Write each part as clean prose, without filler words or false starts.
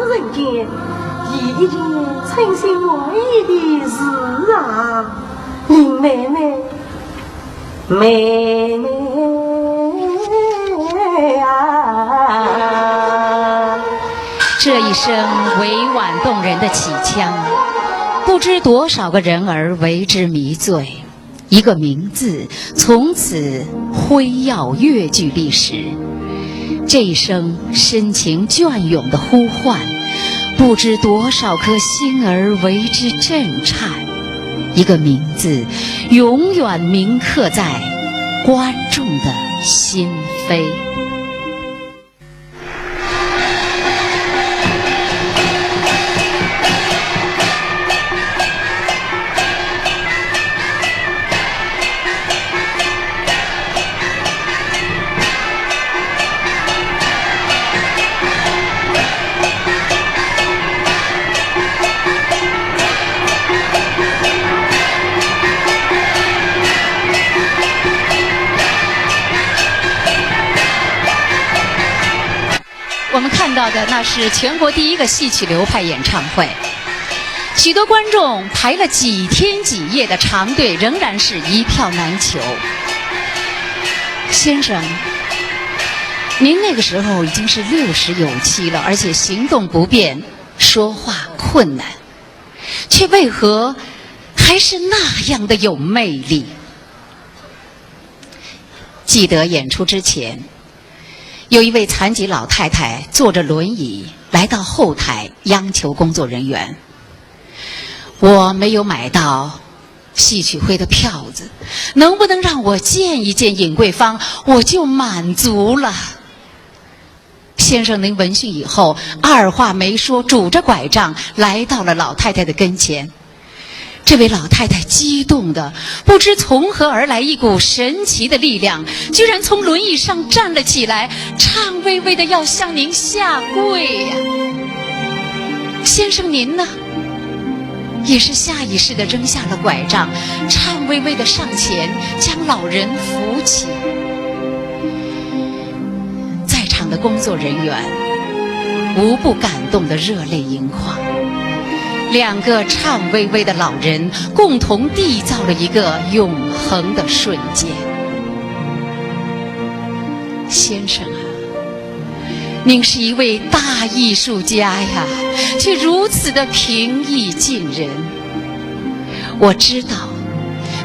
人间，一件称心如意的事啊！林妹妹，妹妹啊！这一声委婉动人的起腔，不知多少个人儿为之迷醉。一个名字从此辉耀越剧历史。这一声深情隽永的呼唤，不知多少颗心儿为之震颤。一个名字永远铭刻在观众的心扉。我们看到的那是全国第一个戏曲流派演唱会，许多观众排了几天几夜的长队，仍然是一票难求。先生，您那个时候已经是60有7了，而且行动不便，说话困难，却为何还是那样的有魅力？记得演出之前，有一位残疾老太太坐着轮椅来到后台央求工作人员：我没有买到戏曲会的票子，能不能让我见一见尹桂芳，我就满足了。先生您闻讯以后，二话没说，拄着拐杖来到了老太太的跟前。这位老太太激动的不知从何而来一股神奇的力量，居然从轮椅上站了起来，颤巍巍的要向您下跪呀！先生您呢，也是下意识的扔下了拐杖，颤巍巍的上前将老人扶起。在场的工作人员无不感动的热泪盈眶。两个颤巍巍的老人共同缔造了一个永恒的瞬间。先生啊，您是一位大艺术家呀，却如此的平易近人。我知道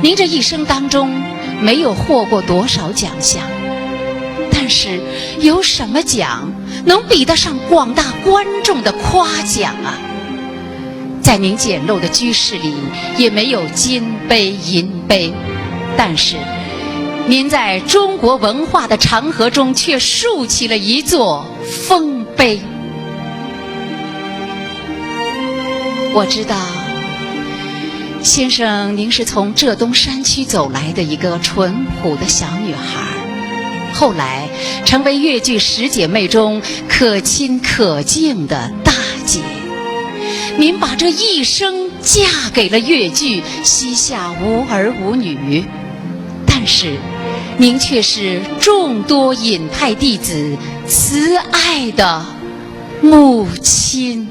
您这一生当中没有获过多少奖项，但是有什么奖能比得上广大观众的夸奖啊？在您简陋的居室里也没有金杯银杯，但是您在中国文化的长河中却竖起了一座丰碑。我知道先生您是从浙东山区走来的一个淳朴的小女孩，后来成为粤剧10姐妹中可亲可敬的大姐。您把这一生嫁给了粤剧，膝下无儿无女，但是您却是众多尹派弟子慈爱的母亲。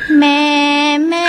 妹妹啊，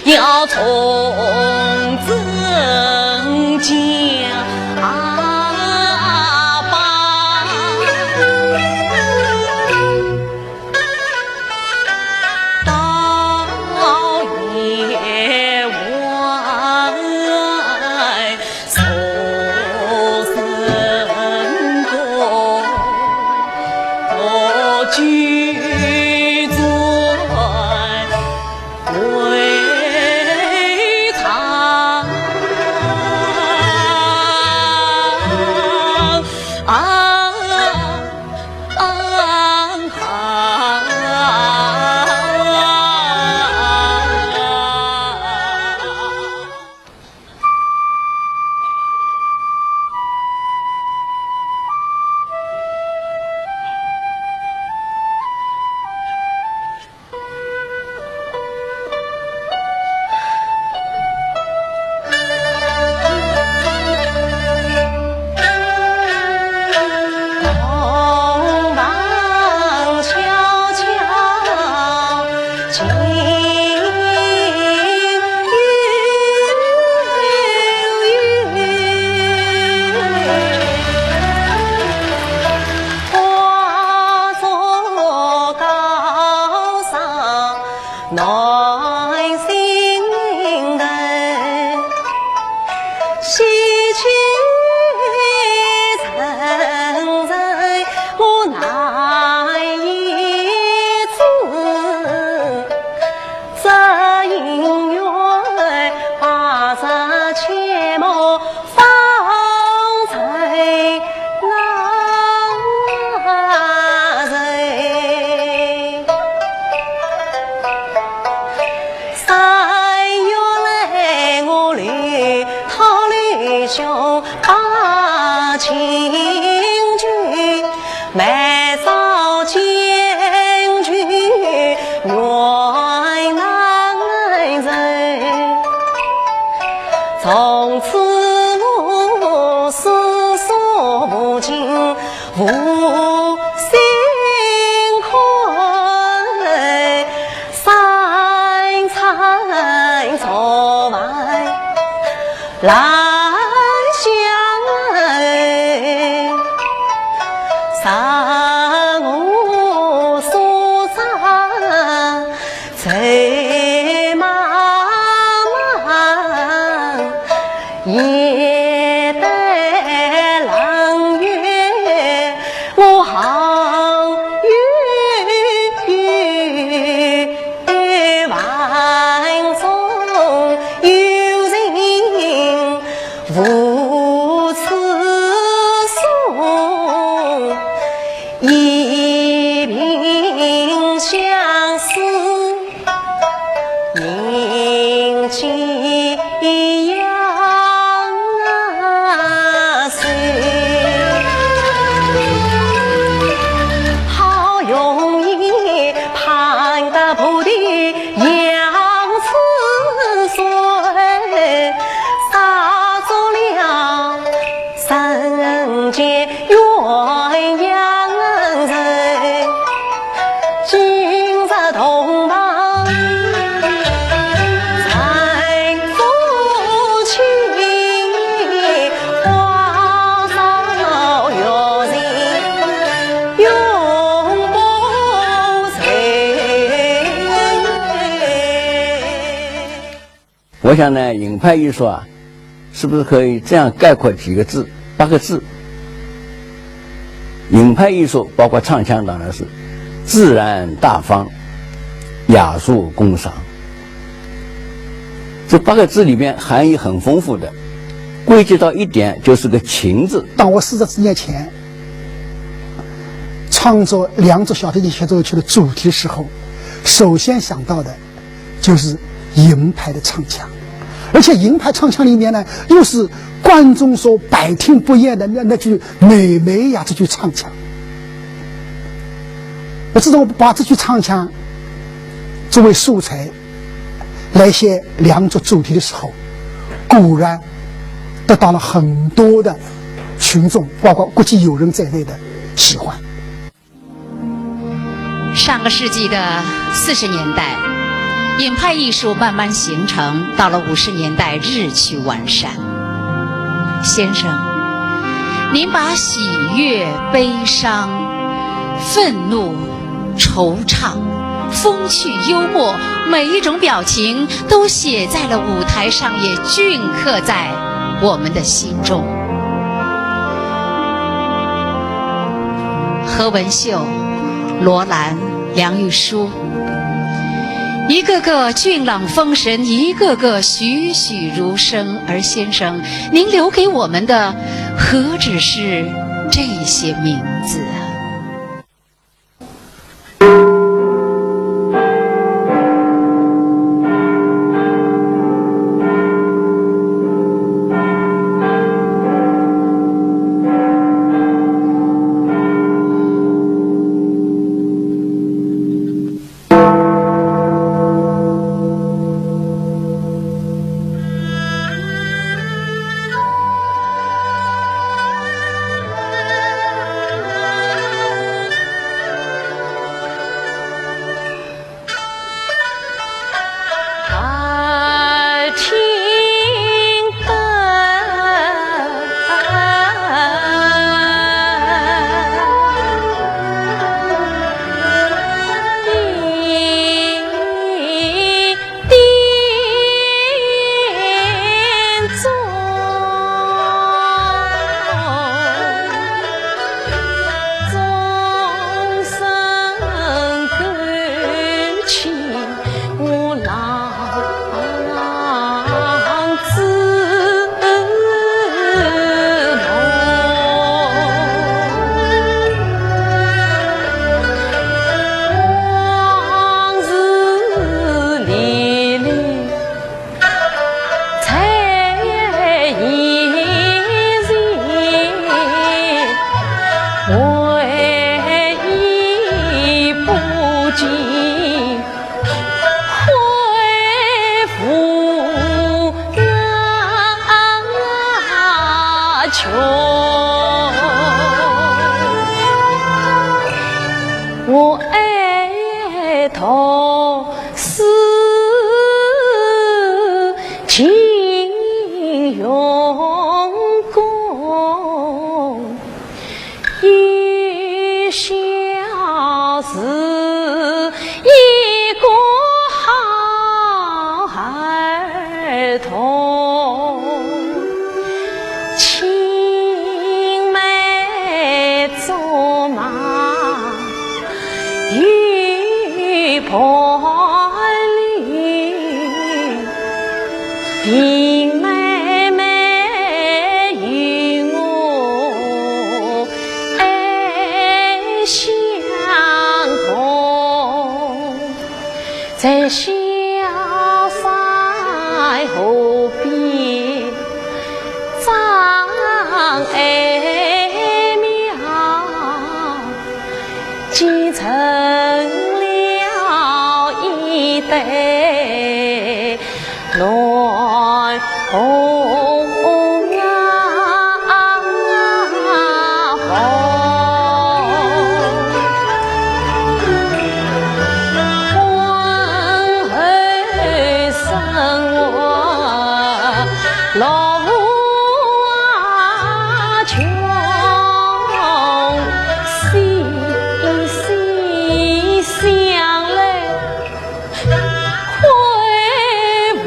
要从增加吧，到夜晚送神功，我居尊为兄把亲眷埋葬监军原南人，从此我思索不尽无心困，三餐做完来上我所长走茫茫，也得朗月我好远万中有人无此送，一鬓相思铭记杨水，好容易盼得不敌杨似水，杀作了人间鸳鸯人，今日同房才做我想呢，影派艺术啊，是不是可以这样概括几个字，8个字？影派艺术包括唱腔，当然是自然大方、雅俗共赏。这8个字里面含义很丰富的，归结到一点就是个情字。当我40多年前创作《梁祝小提琴协奏曲》的主题的时候，首先想到的就是银派的唱腔，而且银派唱腔里面呢，又是观众所百听不厌的那句美美呀，这句唱腔。我自从把这句唱腔作为素材来写《梁祝》主题的时候，果然得到了很多的群众，包括国际友人在内的喜欢。上个世纪的40年代，影派艺术慢慢形成，到了50年代日趋完善。先生，您把喜悦、悲伤、愤怒、惆怅、风趣、幽默，每一种表情都写在了舞台上，也镌刻在我们的心中。何文秀、罗兰、梁玉书，一个个俊朗风神，一个个栩栩如生。而先生，您留给我们的何止是这些名字啊？我爱头是金用功，一笑是一个好儿童，青梅竹马玉婆里，林妹妹与我爱相同，在小山河边长爱苗，继承了一代乱红啊红，婚后生活老穷，想来悔不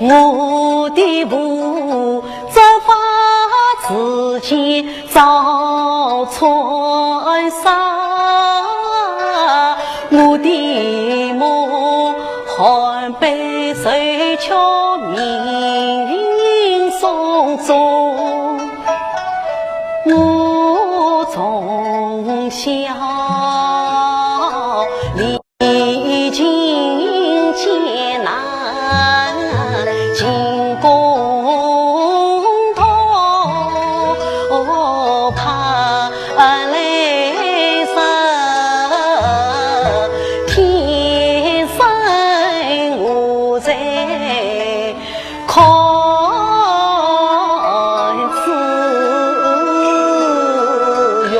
我的父责罚自己遭穿杀，我的母还被谁敲命运送终，我从小历经艰难，进宫头盼来生，天生我在看自用。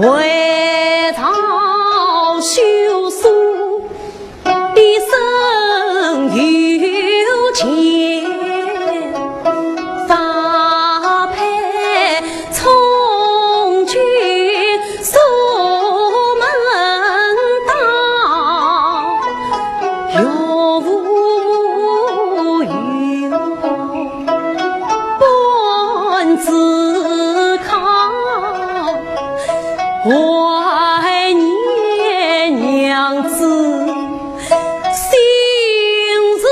为朝修书，一生有钱，发配从军守门道，有无有本自靠。我爱你娘子心知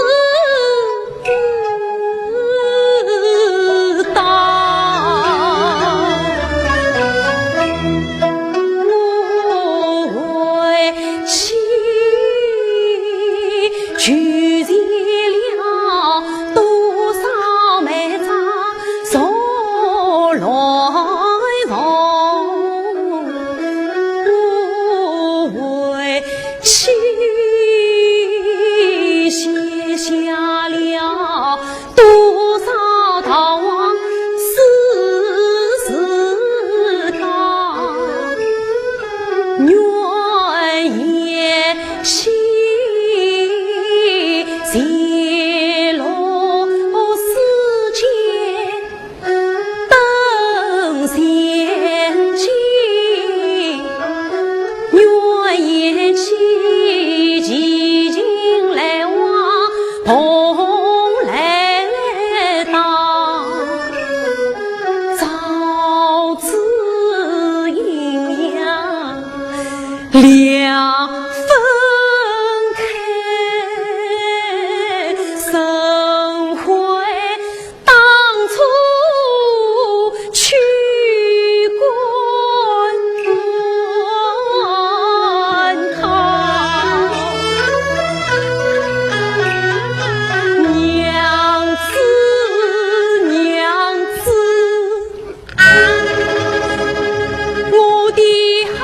道，我为妻举起了多少美茶手来妻写下了多少道往世道，愿言心泄露世间等闲情，愿言心同来到。娘分开，生悔当初去观看，娘子我的好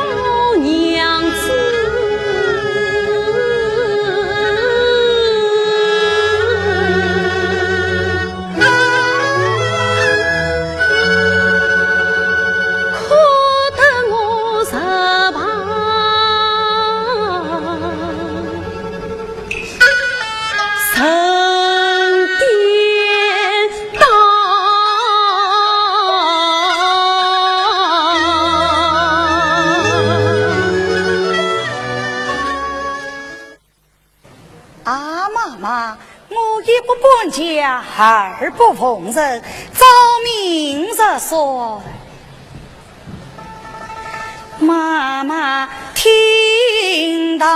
娘子，可得我十旁神殿当。啊，妈妈，我一不搬家，二不奉人，照明日说，妈妈听到。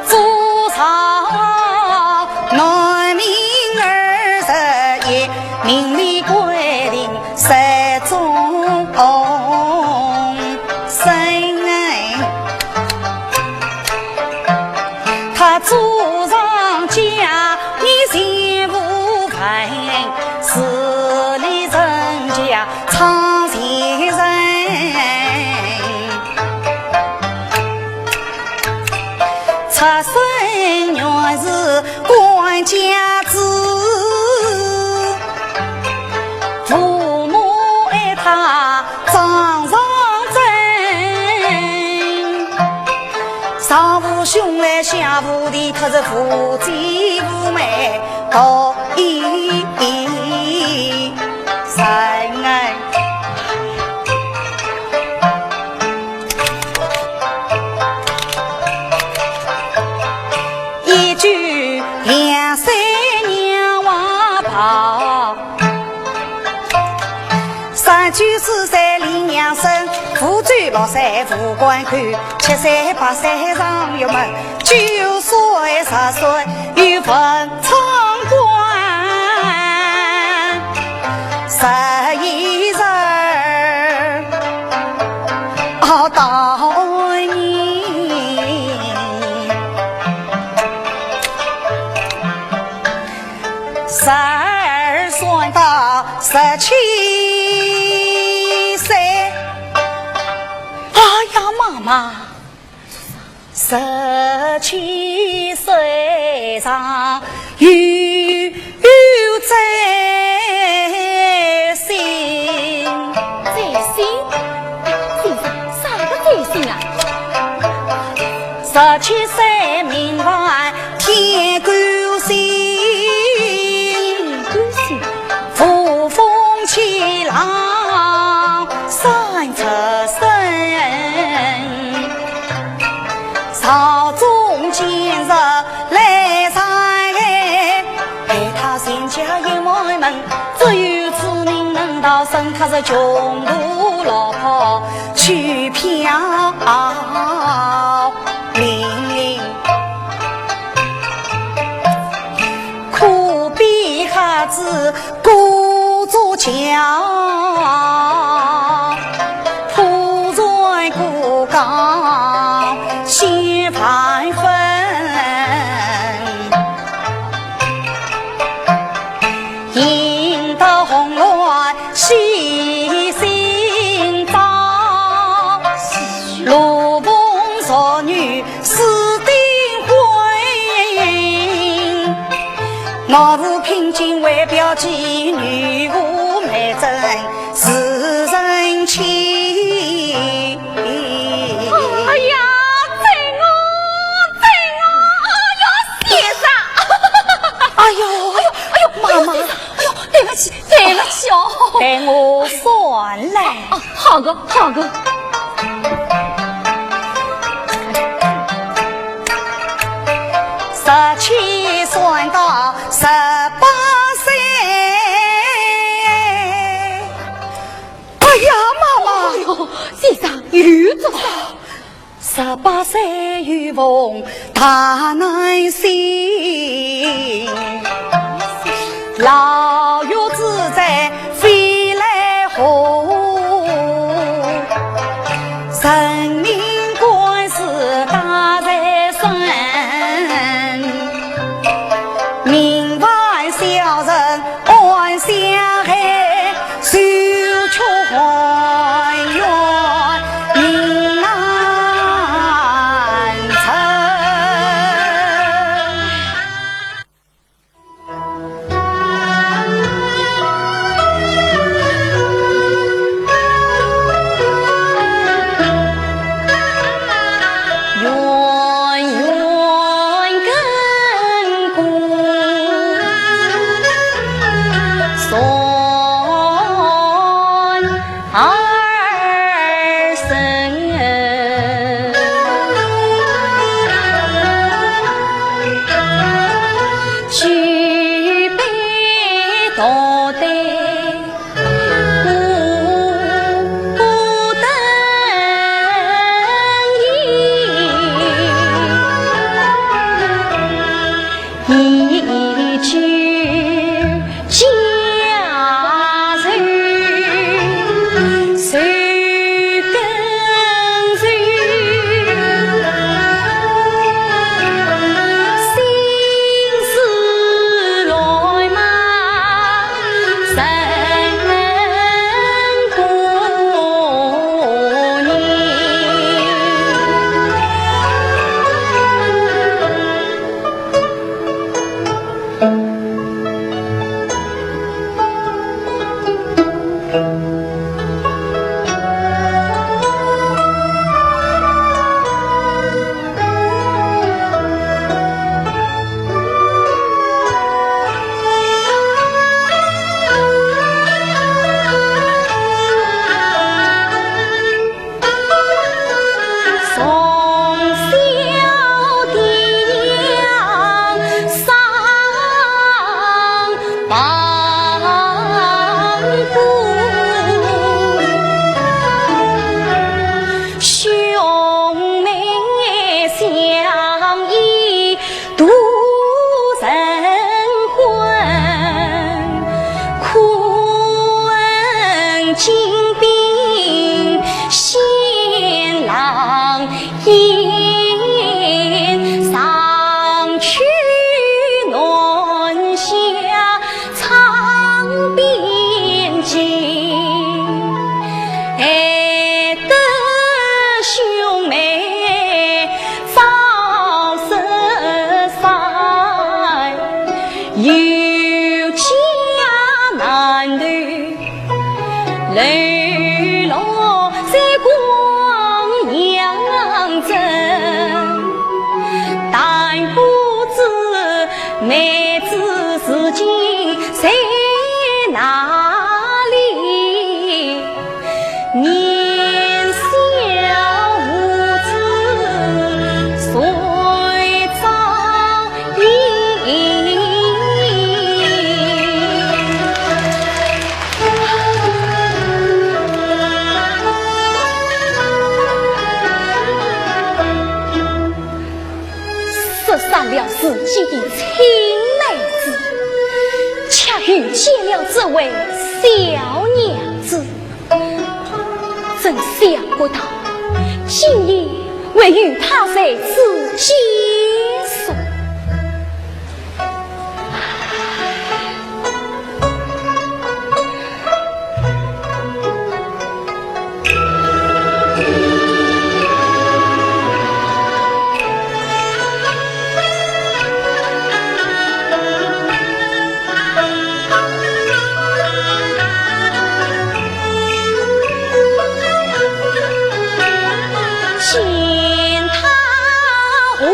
祖上南明21明里规定三种生，他祖上家你心无分，势力人家常贤人，出生原是官家子，父母爱他常常争，上无兄来下无弟，可是父继父妹多一生哎。一句两三娘娃跑，三句四三李娘生，五句六三副官看，七三八三上玉门，9岁10岁有分仓官，11人到你。12算到17岁，哎呀，妈妈，17岁上有在心，在心？先生，啥个在心啊17岁明白天官心。扶风起浪三出身，朝中今日来上海，陪他新家一门门，只有子民能到生，可是穷途落魄去飘零，苦逼孩子故作强，铺在故港先盘分，引到红鸾喜心脏，鲁pom少女私定婚，我无聘金为表妓女无美珍是人妻。哎呀，真哦，哎呀，先生，哎呦，妈妈，对不起哦，带我算来。好个。17算到18 18岁遇逢大难心，老幼自在飞来后，生命官司大在身，命犯小人安相害，受出还愿命难成。遇见了这位小娘子，真想不到今夜会与她在此结束。见他无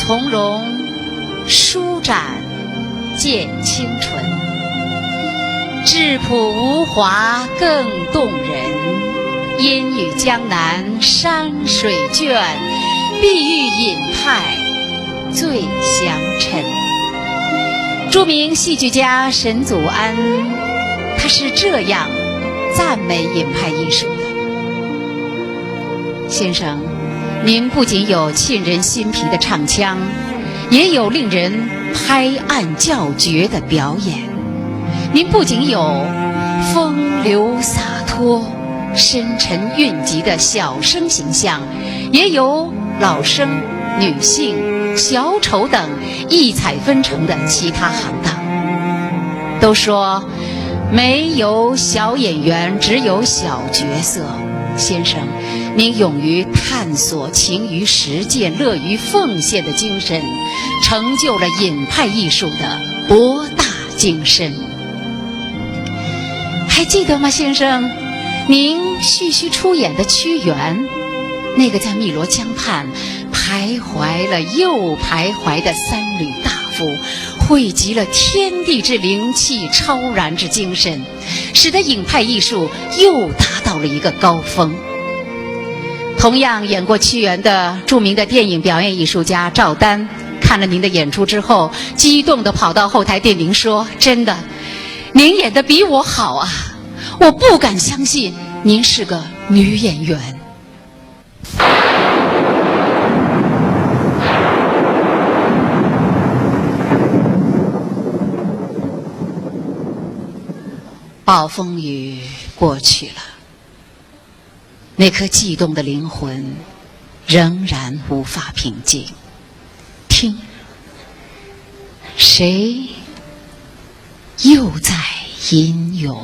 从容舒展见清纯，质朴无华更动人，烟雨江南山水卷，碧玉隐派最详沉。著名戏剧家沈祖安，他是这样赞美隐派艺术的：先生，您不仅有沁人心脾的唱腔，也有令人拍案叫绝的表演。您不仅有风流洒脱、深沉蕴藉的小生形象，也有老生、女性、小丑等异彩纷呈的其他行当。都说没有小演员，只有小角色。先生，您勇于探索、勤于实践、乐于奉献的精神，成就了隐派艺术的博大精深。还记得吗，先生？您徐徐出演的屈原，那个在汨罗江畔徘徊了又徘徊的三闾大夫，汇集了天地之灵气、超然之精神，使得隐派艺术又达到了一个高峰。同样演过屈原的著名的电影表演艺术家赵丹，看了您的演出之后，激动地跑到后台对您说：“真的，您演得比我好啊！我不敢相信您是个女演员。”暴风雨过去了，那颗悸动的灵魂仍然无法平静。听，谁又在吟咏？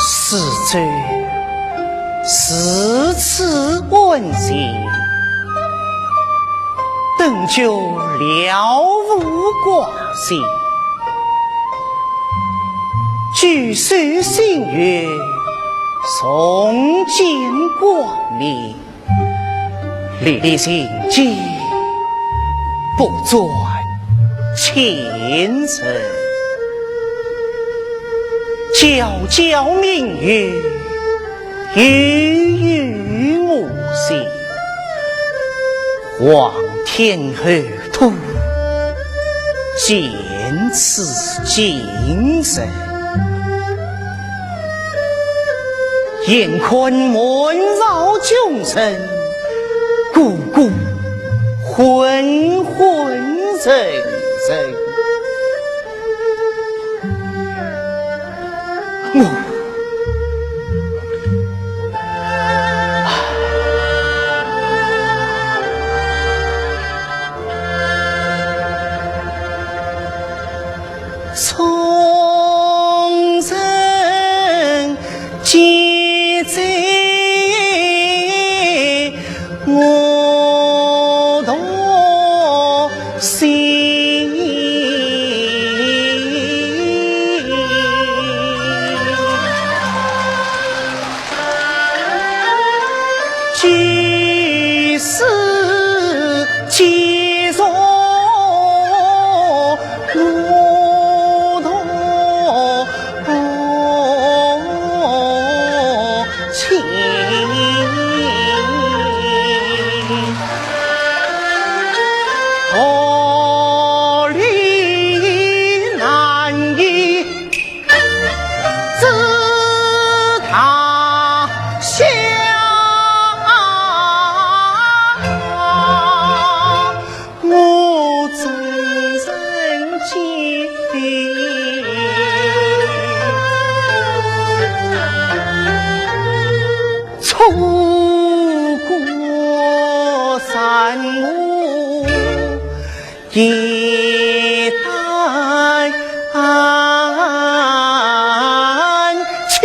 世尊，四次问世，等就了无挂心，举手心悦，诵经光明，历历心机，不转前程。皎皎明月，郁郁我心，望天河图，见此精神。眼坤闷扰众生，故故昏昏沉沉。从人皆在我的心，举世皆从出过山木，也待安晴。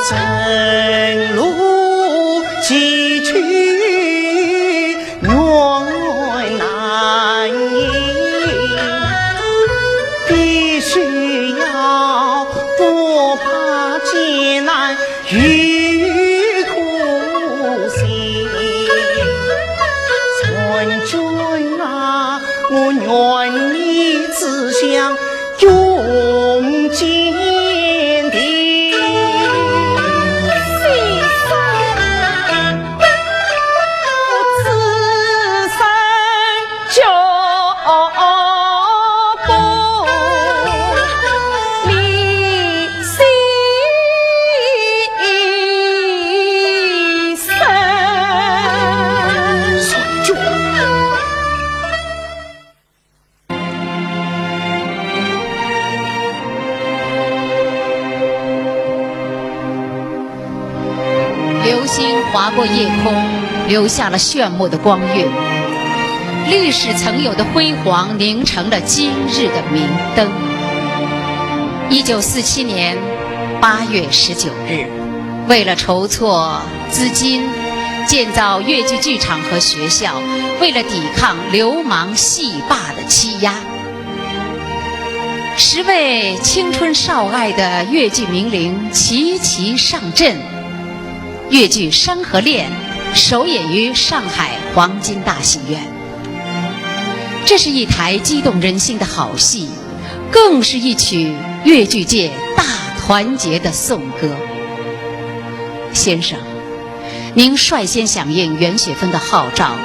正路崎岖远难移，必须要不怕艰难与苦心。尊君啊，我愿你志向永坚定。流星划过夜空，留下了炫目的光晕。历史曾有的辉煌凝成了今日的明灯。1947年8月19日，为了筹措资金建造越剧剧场和学校，为了抵抗流氓戏霸的欺压，10位青春少爱的越剧名伶齐齐上阵。越剧《山河恋》首演于上海黄金大戏院，这是一台激动人心的好戏，更是一曲越剧界大团结的颂歌。先生，您率先响应袁雪芬的号召，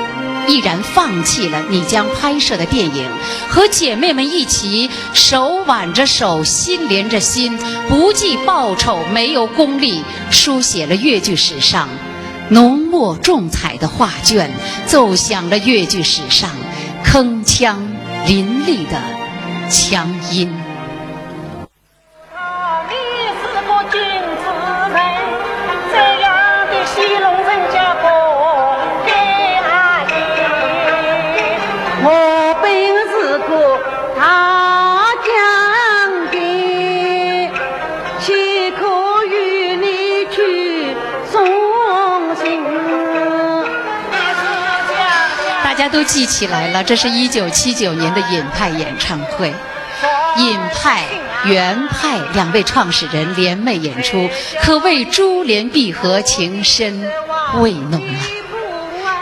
毅然放弃了你将拍摄的电影，和姐妹们一起手挽着手，心连着心，不计报酬，没有功利，书写了越剧史上浓墨重彩的画卷，奏响了越剧史上铿锵淋漓的强音。你是个君子人，家都记起来了，这是1979年的尹派演唱会。尹派、袁派两位创始人联袂演出，可谓珠联璧合，情深味浓啊。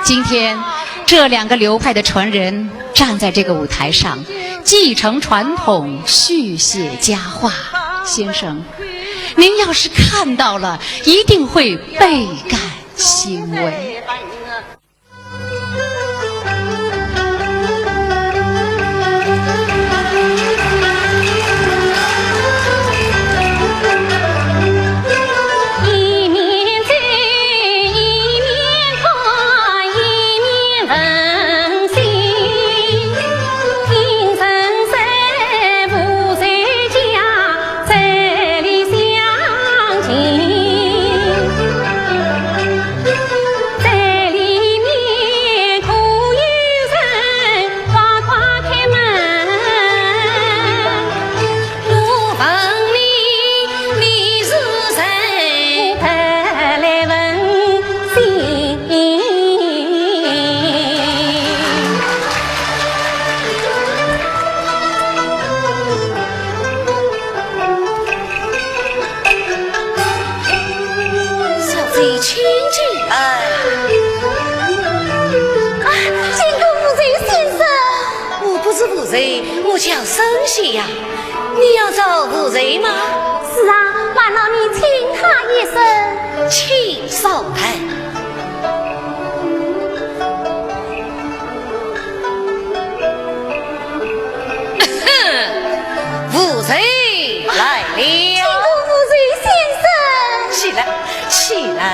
今天这两个流派的传人站在这个舞台上，继承传统，续写佳话。先生，您要是看到了，一定会倍感欣慰。我叫生喜呀，你要找夫人吗？是啊，万老你请他一声，请上台。夫人来了，请过夫人先生，起来，起来。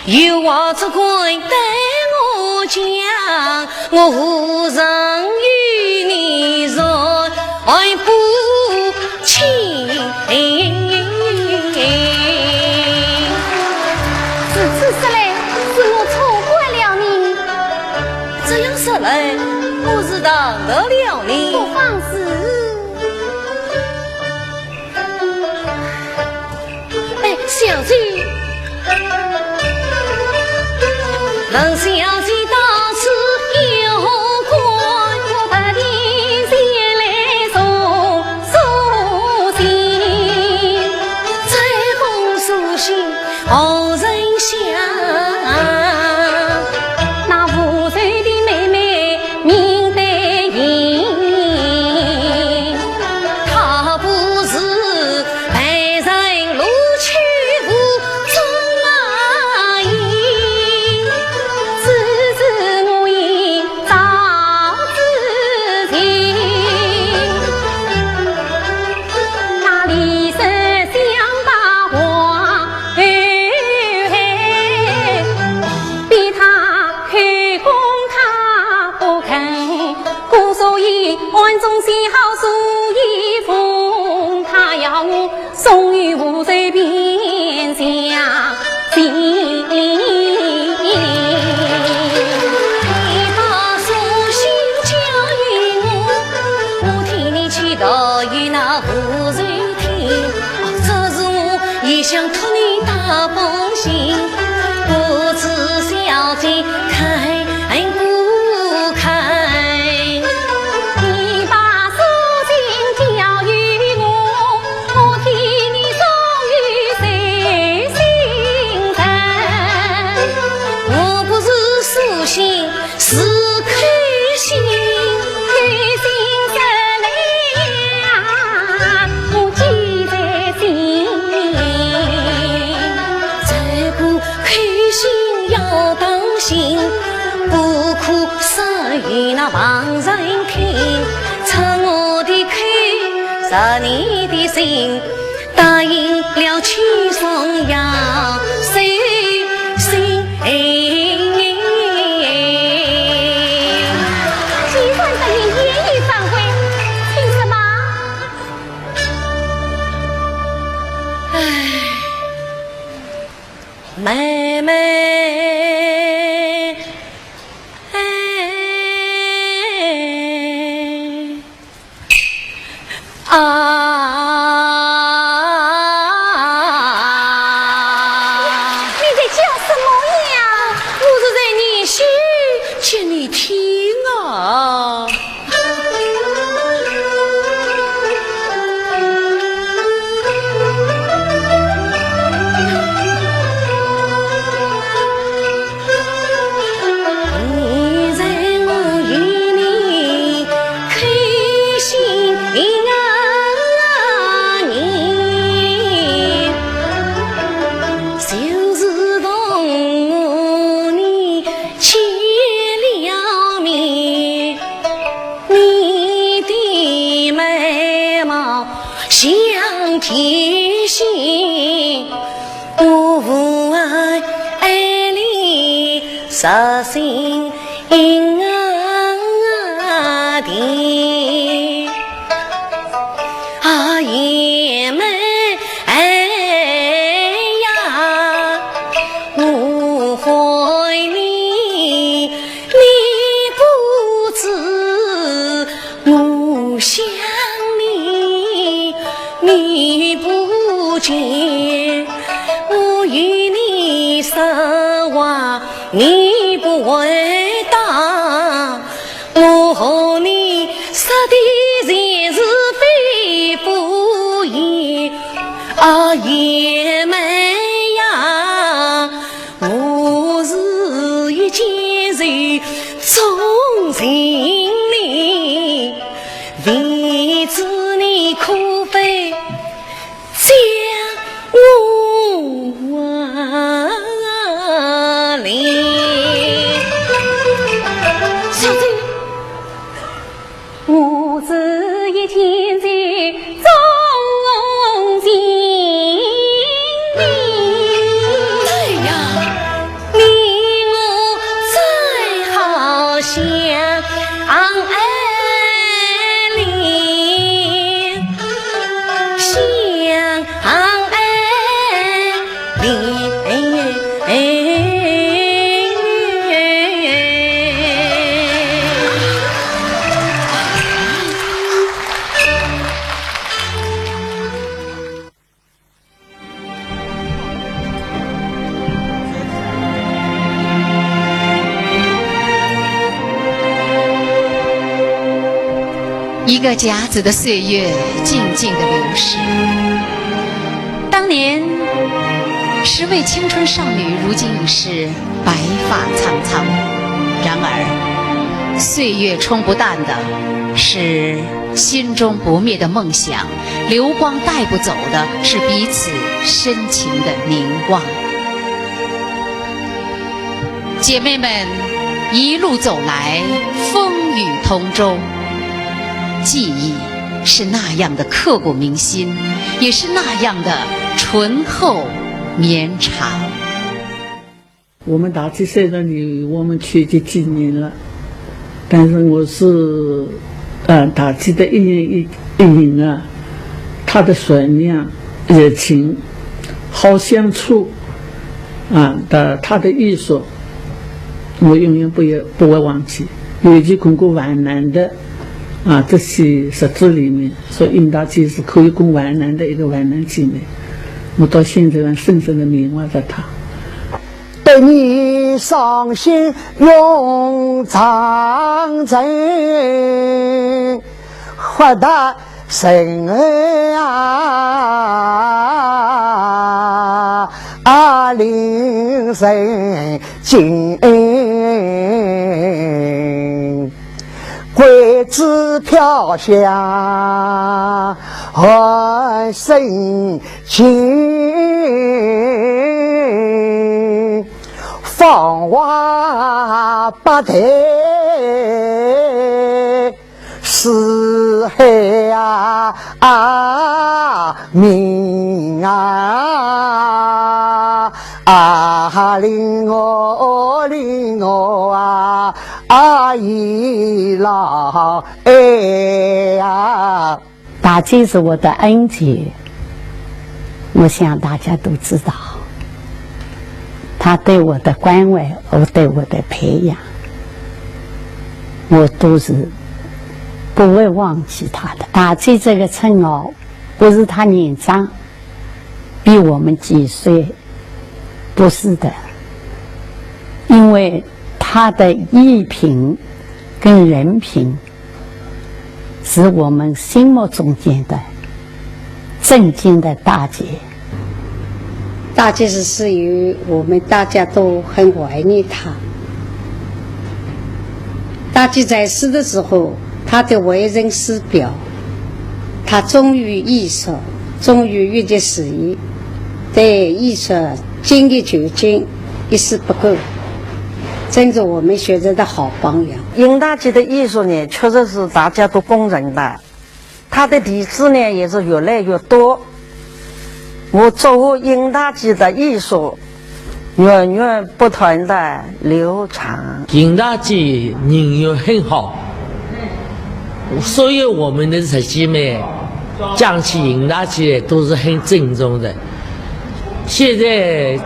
有话只管对我讲，我无人与你说爱不清。此次说来，是我错怪了你。这样说来，我是当得了你。不妨事。哎，小姐。冷小姐到此有关，我特地前来送信。这封书信何人写？那无罪的妹妹名得应，她不是被人录取无中啊应。暗中写好书一封，他要我送于无罪边下信。你把书信交与我，我替你去道与那无罪听。这是我也想托你大封信，不知小姐开不开？呀旁人听，测我的口，测你的心，答应了去送要收心。既然答应言语反悔，凭什么？妹妹，你在叫什么呀？我是在念书，请你听啊。天心，我父爱里实心的啊爷们呀，我怀里你不知我想你不见，我与你说话你不回答，我和你说的全是非不言啊爷们呀，我是一介人忠心里为子你苦悲将我离。小姐，我是一天在忠心里，哎呀，你我最好相爱。一个甲子的岁月静静的流逝。当年10位青春少女，如今已是白发苍苍。然而，岁月冲不淡的是心中不灭的梦想，流光带不走的是彼此深情的凝望。姐妹们一路走来，风雨同舟。记忆是那样的刻骨铭心，也是那样的醇厚绵长。我们大7岁的你，我们去就几年了，但是我是大7的一人一影啊，他的善良、热情、好相处他的艺术，我永远不会忘记。尤其通过皖南的这些实质里面，说尹大姐是可以供皖南的一个皖南姐妹，我到现在还深深的铭怀着她。对你伤心永长征，活得神令人敬。桂枝飘香换深情，芳华百态四海命令我一老大姐是我的恩姐，我想大家都知道，她对我的关怀和对我的培养，我都是不会忘记她的。大姐这个称号，不是她年长，比我们几岁，不是的，因为她的义品跟人品是我们心目中间的正经的大姐。大姐是属于我们大家都很怀念她。大姐在世的时候，她的为人师表，她忠于艺术，忠于业界事业，对艺术精益求精，一丝不苟，真是我们学者的好榜样。尹大姐的艺术呢，确实是大家都公认的，她的弟子呢也是越来越多。我祝尹大姐的艺术源源不断的流传。尹大姐人缘很好，所有我们的师姐妹讲起尹大姐都是很郑重的。现在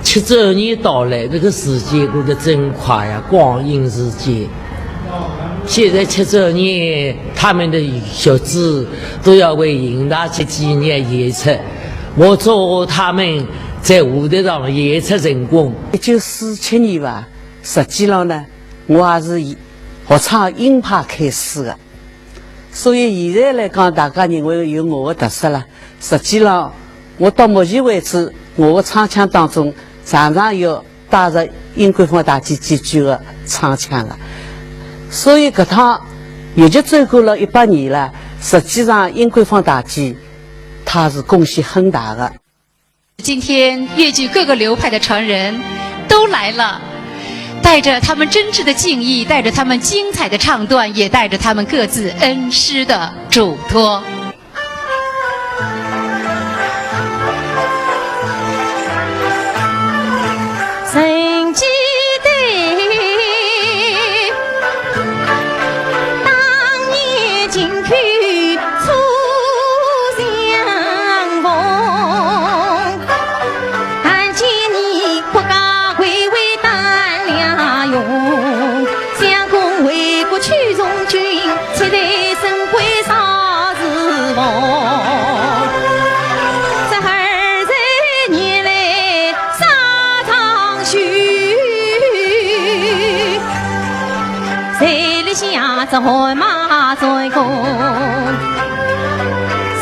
70年到来，这个时间过得真快呀，光阴似箭。现在70年，他们的学子都要为尹大姐纪念演出，我祝他们在舞台上演出成功。1947年吧，实际上呢，我还是以学唱音派开始的，所以现在来讲，大家认为有我的特色了。实际上，我到目前为止，我的唱腔当中常常有带着殷桂芳大姐几句的唱腔了。所以这趟也就走过了100年了。实际上，殷桂芳大姐她是贡献很大的。今天粤剧各个流派的传人都来了，带着他们真挚的敬意，带着他们精彩的唱段，也带着他们各自恩师的嘱托。曾记得当年金曲初相逢，但见你国家巍巍胆量勇，相公为国去从军，期待生辉少时梦。下着汗马在宫，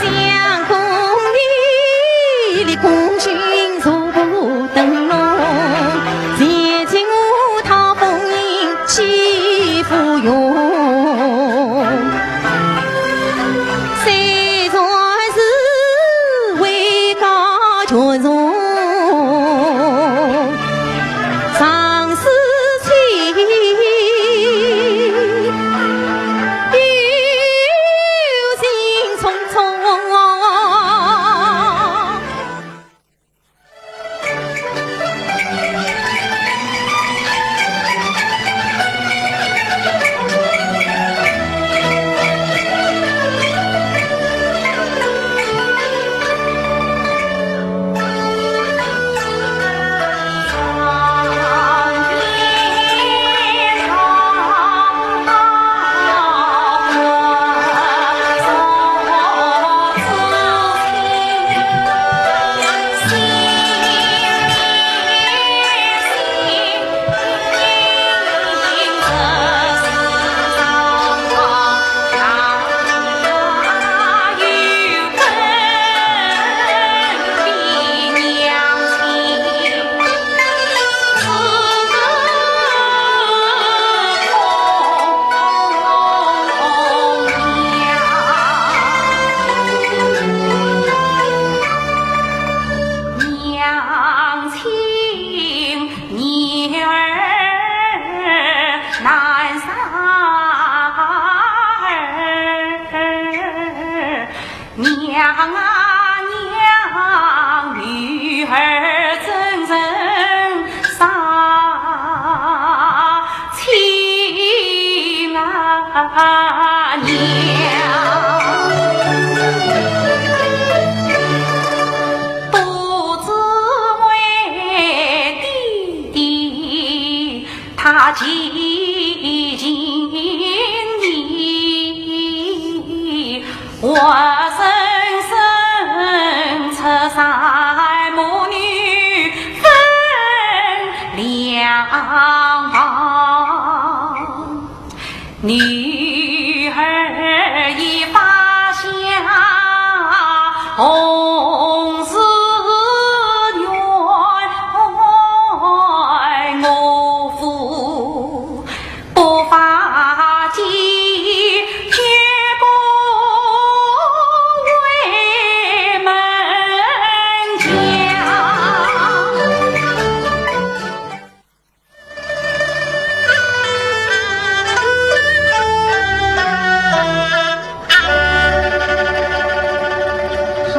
相公你功勋如不登龙，前进舞堂风云起伏涌，虽然是位高权重。娘啊娘，女儿真人杀亲啊娘。他记紧你，我深深出山母女分两房，女儿已发下红丝缘。不发迹，绝不为门将。好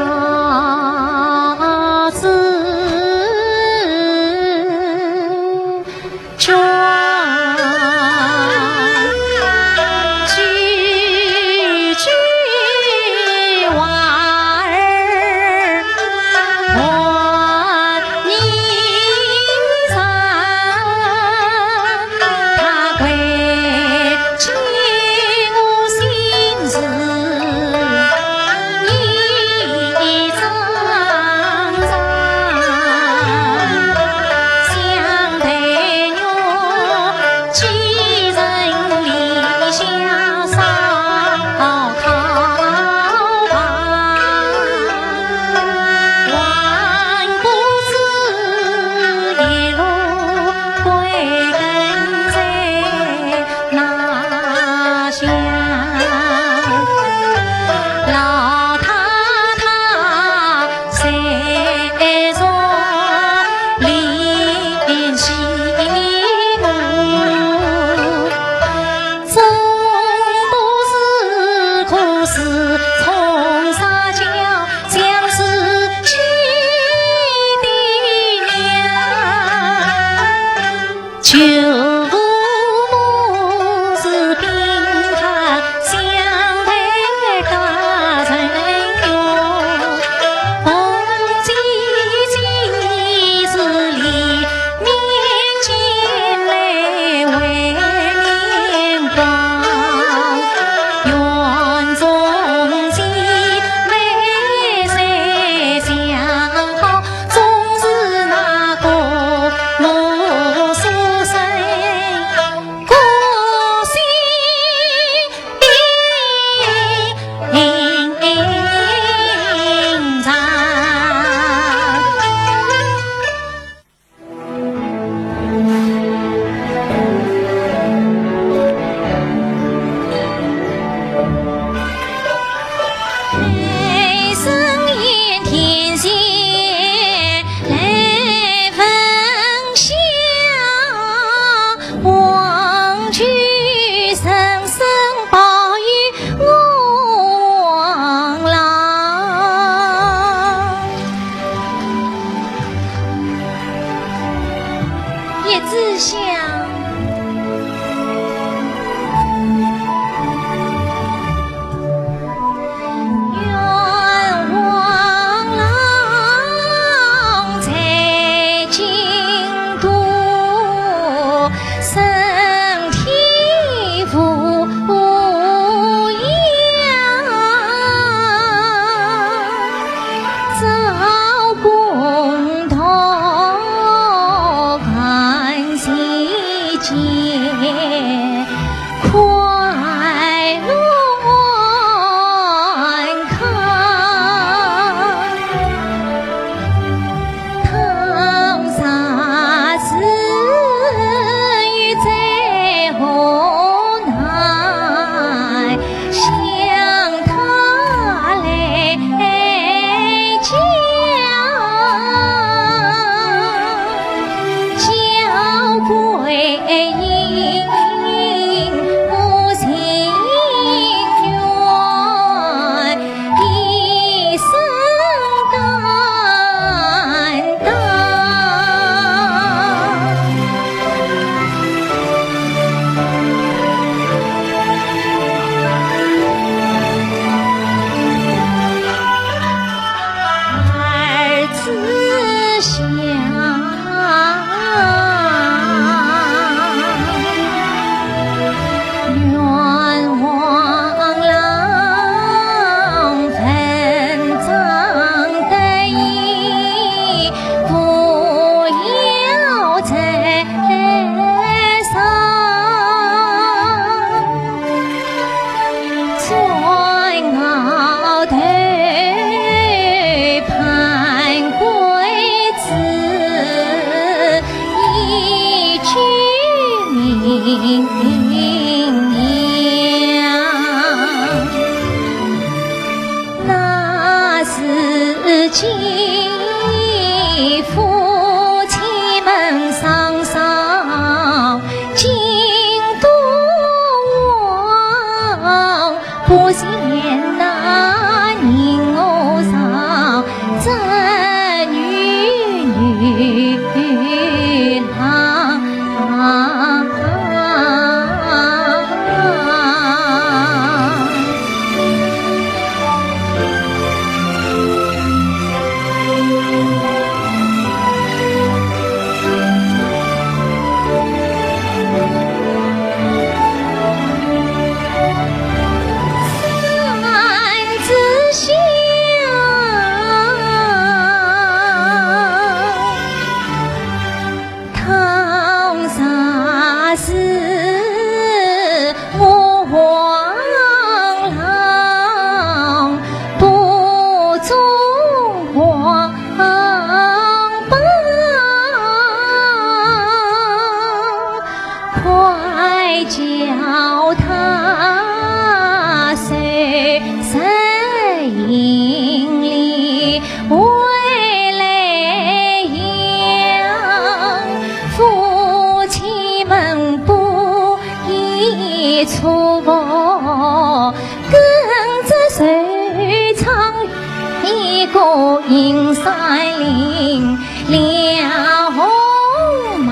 自己夫妻们双双尽都忘，不嫌那人我上这女郎。叫他随身引里回来养，夫妻们不宜错过，跟着随唱一个银山林了红马。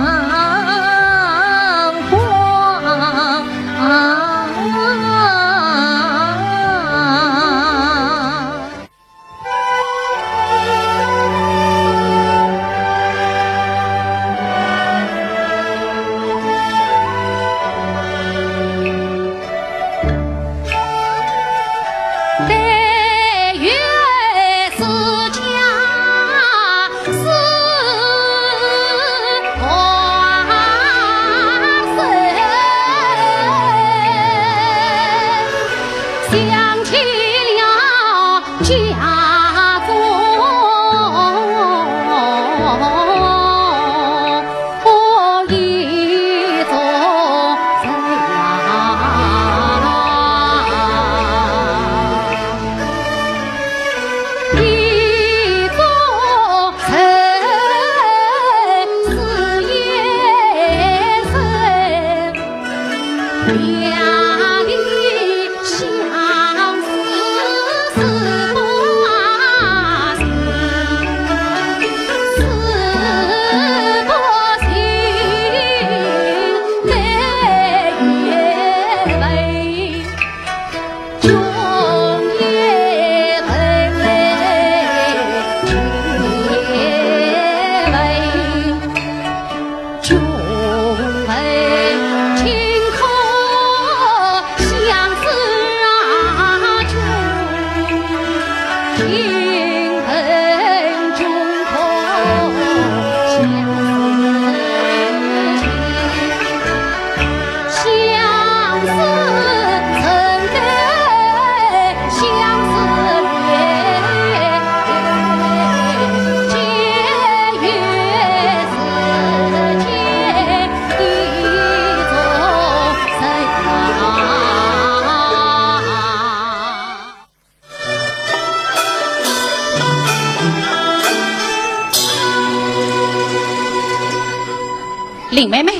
林妹妹，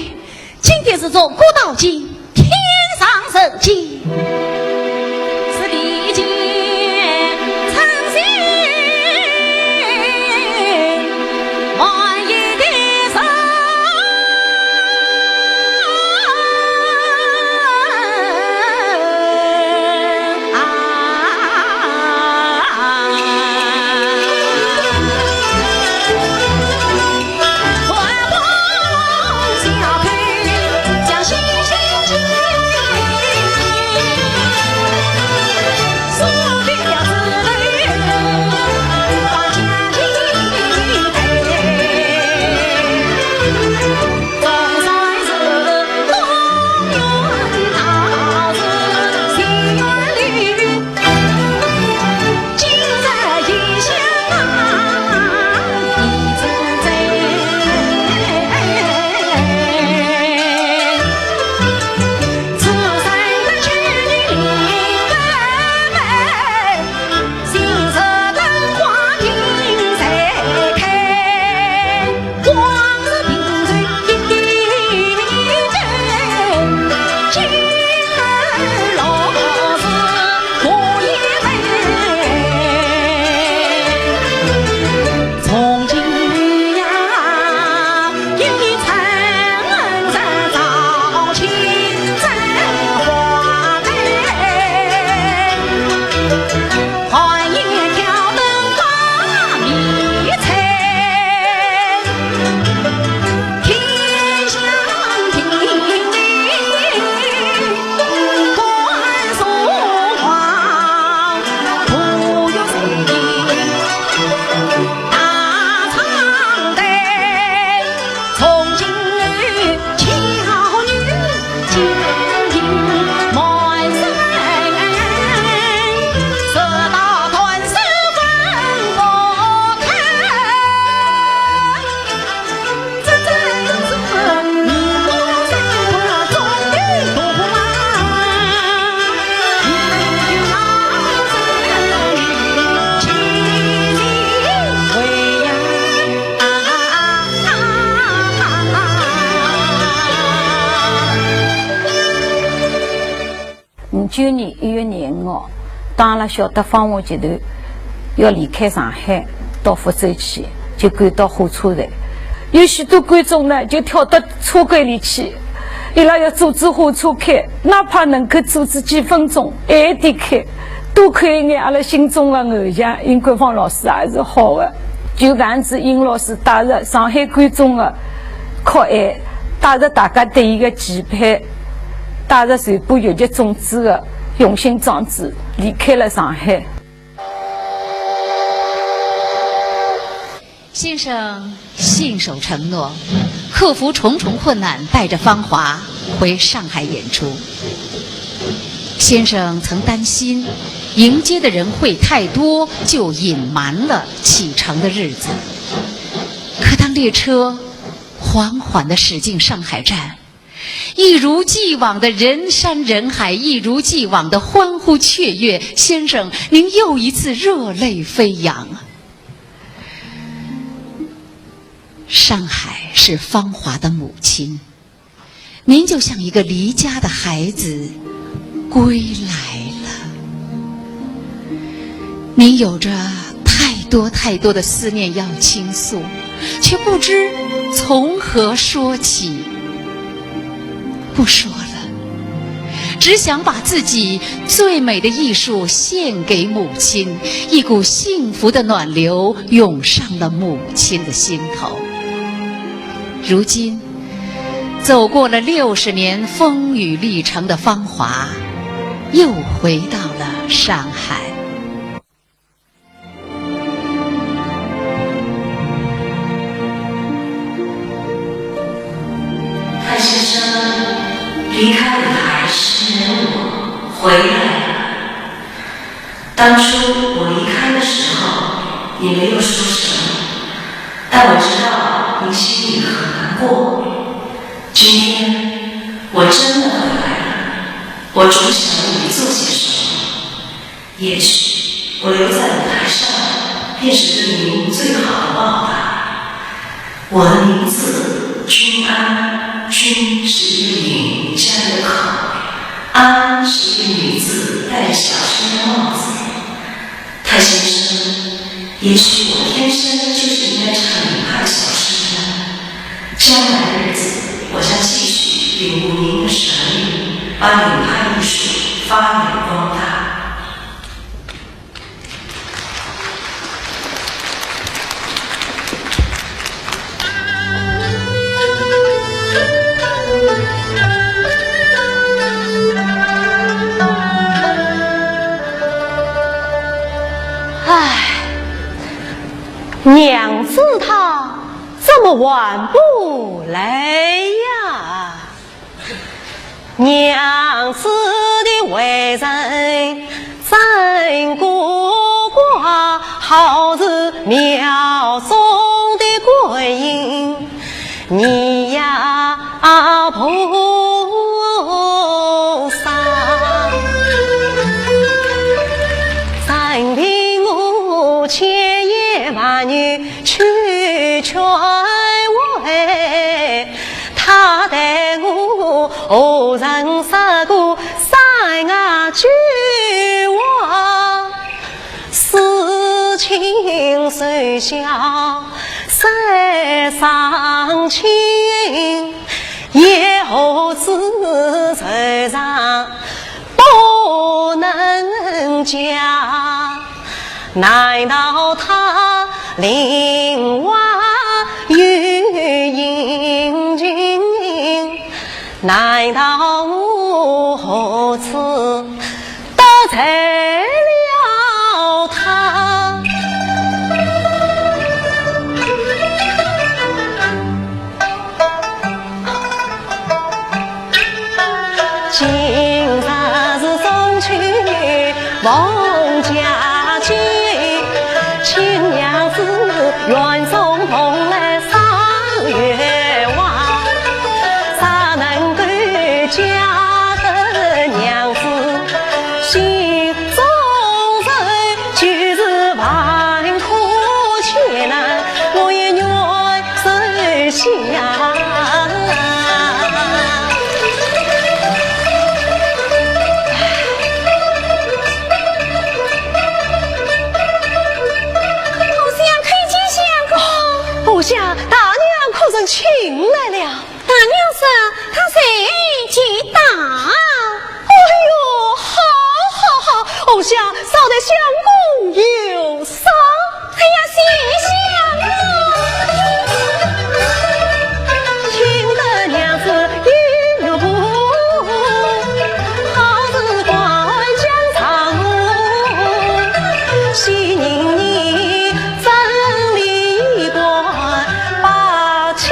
今天是做古道经，天上神迹，是历经诚心万一的神19年1月2号，当了晓得放学阶段要离开上海到福州去，就赶到火车站，有许多观众呢就跳到车轨里去，伊拉要阻止火车开，哪怕能够阻止几分钟，晚点开，多看一眼阿拉心中的偶像尹桂芳老师也是好的。就这样子，尹老师带着上海观众的酷爱，带着大家对伊的期盼，带着传播粵劇种子的用心壮志，离开了上海。先生信守承诺，克服重重困难，带着芳华回上海演出。先生曾担心迎接的人会太多，就隐瞒了启程的日子。可当列车缓缓地驶进上海站，一如既往的人山人海，一如既往的欢呼雀跃，先生您又一次热泪飞扬。上海是芳华的母亲，您就像一个离家的孩子归来了。您有着太多的思念要倾诉，却不知从何说起。不说了，只想把自己最美的艺术献给母亲，一股幸福的暖流涌上了母亲的心头。如今走过了60年风雨历程的芳华，又回到了上海。太先生离开舞台10年，我回来了。当初我离开的时候，你没有说什么，但我知道你心里很难过。今天我真的回来了，我总想为你做些什么。也许我留在舞台上，便是对您最好的报答。我的名字君安，君是一个引加一个口，安是一个女字戴着小生的帽子。太先生，也许我天生就是应该唱名派小生的。将来的日子，我将继续领悟您的神力，把名派艺术发扬光大。娘子她怎么晚不来呀？娘子的为人真孤寡，好似庙中的观音，你呀菩萨，任凭我千言万语去劝慰，他待我何曾说过3句话？事情虽小谁伤情，也何止手上不能讲？难道他令我与英俊？难道我何次得罪了他？今日是中秋逢佳节，亲娘子愿送红来赏月望，咋能够嫁得娘子我想大娘可曾请来了？大娘说她谁去打？哎呦，好，我想少得相公有伤。哎呀，心想听得娘子一入步，好似关江长路，喜宁你真理官把情。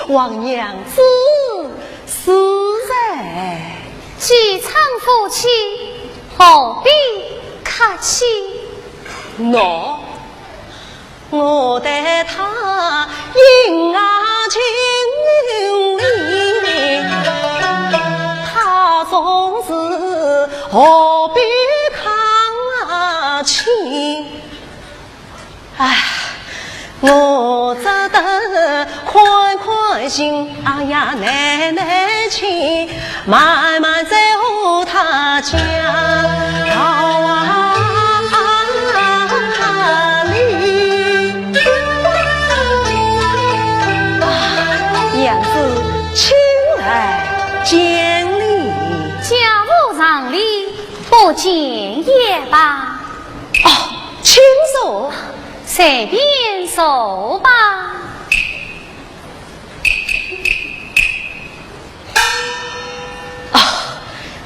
王娘子是在既常夫妻，何必客气？喏，我待他应啊情理，他总是何必抗情？哎。我只得宽心，哎呀奶亲，慢慢在乎他家里。娘子，请来见礼。家务让礼，不见也罢。哦，请坐。随便说吧。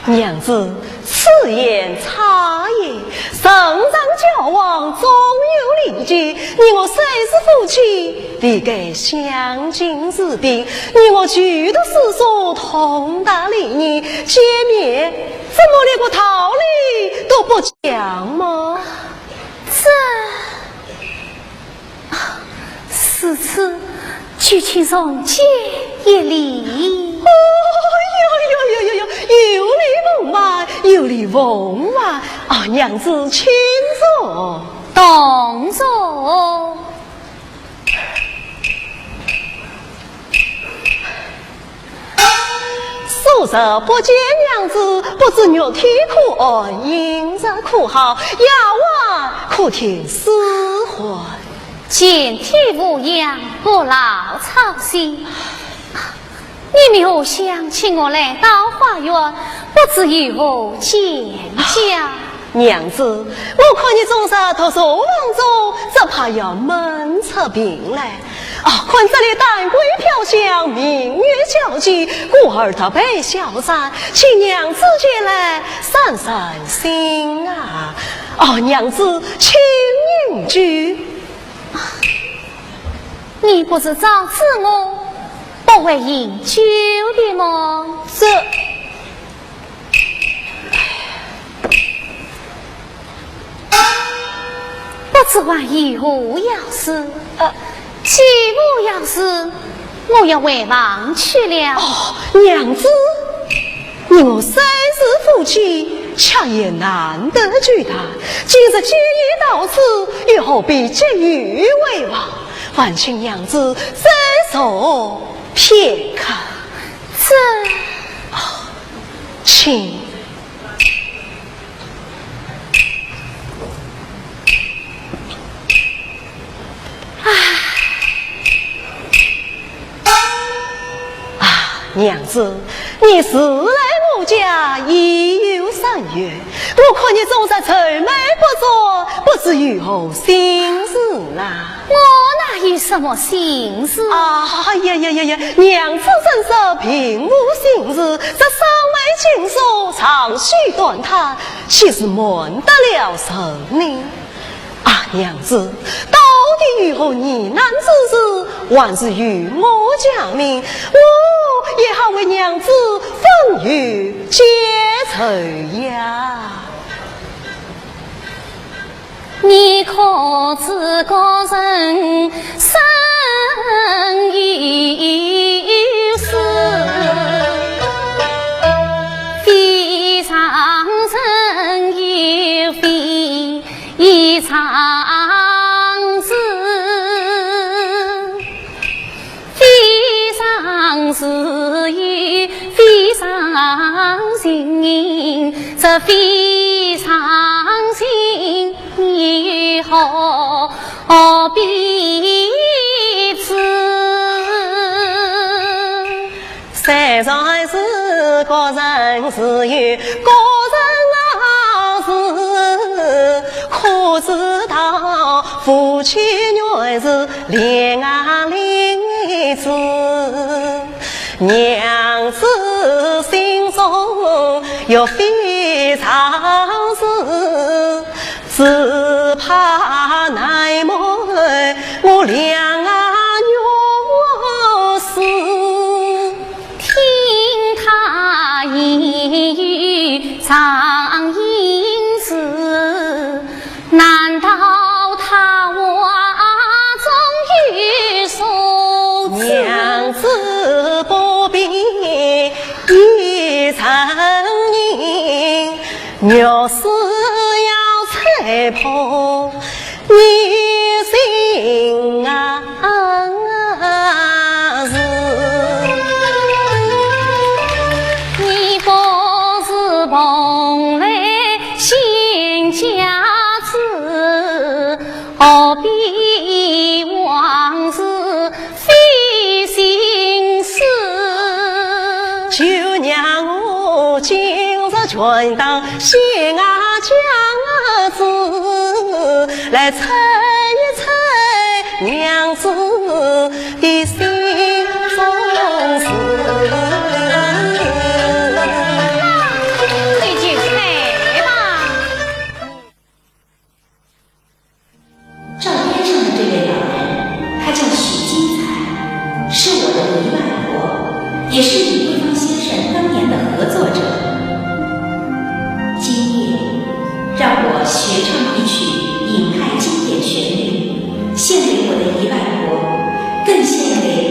娘子，此言差也。圣上交往总有礼节，你我虽是夫妻，理该相敬如宾。你我举头四手同大礼仪，见面怎么连个道理都不讲吗？此次举起容戒一礼。有礼奉嘛，有礼奉嘛。哦，娘子请坐，动坐。素日不见娘子，不知肉体苦安，饮食苦好，夜晚可听诗唤。见体无恙，不劳操心。你没有想请我来到花园，不知有无见驾？娘子，我看你总是头说望中，只怕要闷出病来。看这里丹桂飘香，明月皎洁，故而特备小膳，请娘子前来散散心啊！娘子，请饮酒。你不是早知我不会饮酒的吗？不知万一无要事，既无要事，我要回房去了。娘子，你我虽是夫妻，恰也难得聚谈。今日既已到此，又何必急于为王？还请娘子再坐片刻。请。娘子，你是来我家已有3月，我看你总是愁眉不作，不知有何心事啦？我哪有什么心事娘子真是平无心事，这尚未尽说，长吁短叹，岂是瞒得了神呢？娘子，到底如何疑难之事，还是与我讲明，我也好为娘子风雨解愁呀。你可知个人生一世非常人常是非常是与非常心，这非常心你何必此？山上是个人是有个人事，可知道夫妻原是恋爱里子，娘子心中有非常事，只怕奈么我两女死。常因此，难道他话中有所指？娘子不必一承认，若是要猜破你心啊蓬莱新家子，何必往事费心思？就让我今日全当心啊将子来猜一猜娘子的心中事。也是李桂芳先生当年的合作者。今夜，让我学唱一曲尹派经典旋律，献给我的姨外婆，更献给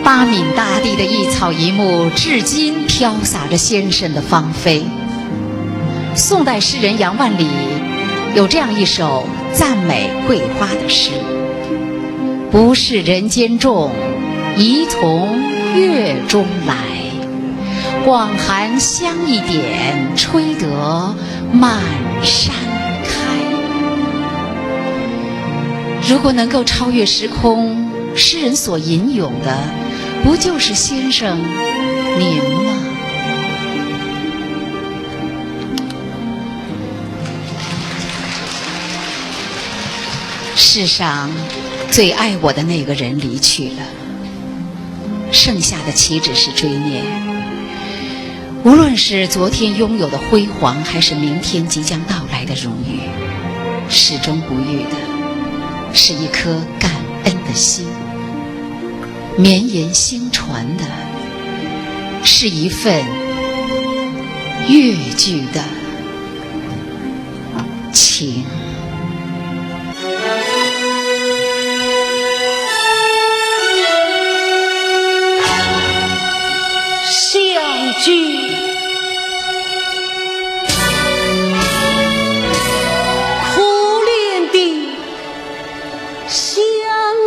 八闽大地的一草一木，至今飘洒着先生的芳菲。宋代诗人杨万里有这样一首赞美桂花的诗：不是人间种，宜从月中来。广寒香一点，吹得满山开。如果能够超越时空，诗人所吟咏的，不就是先生您吗？世上最爱我的那个人离去了，剩下的岂止是追念？无论是昨天拥有的辉煌，还是明天即将到来的荣誉，始终不渝的是一颗感恩的心，绵延星传的是一份越剧的情。相聚可怜的相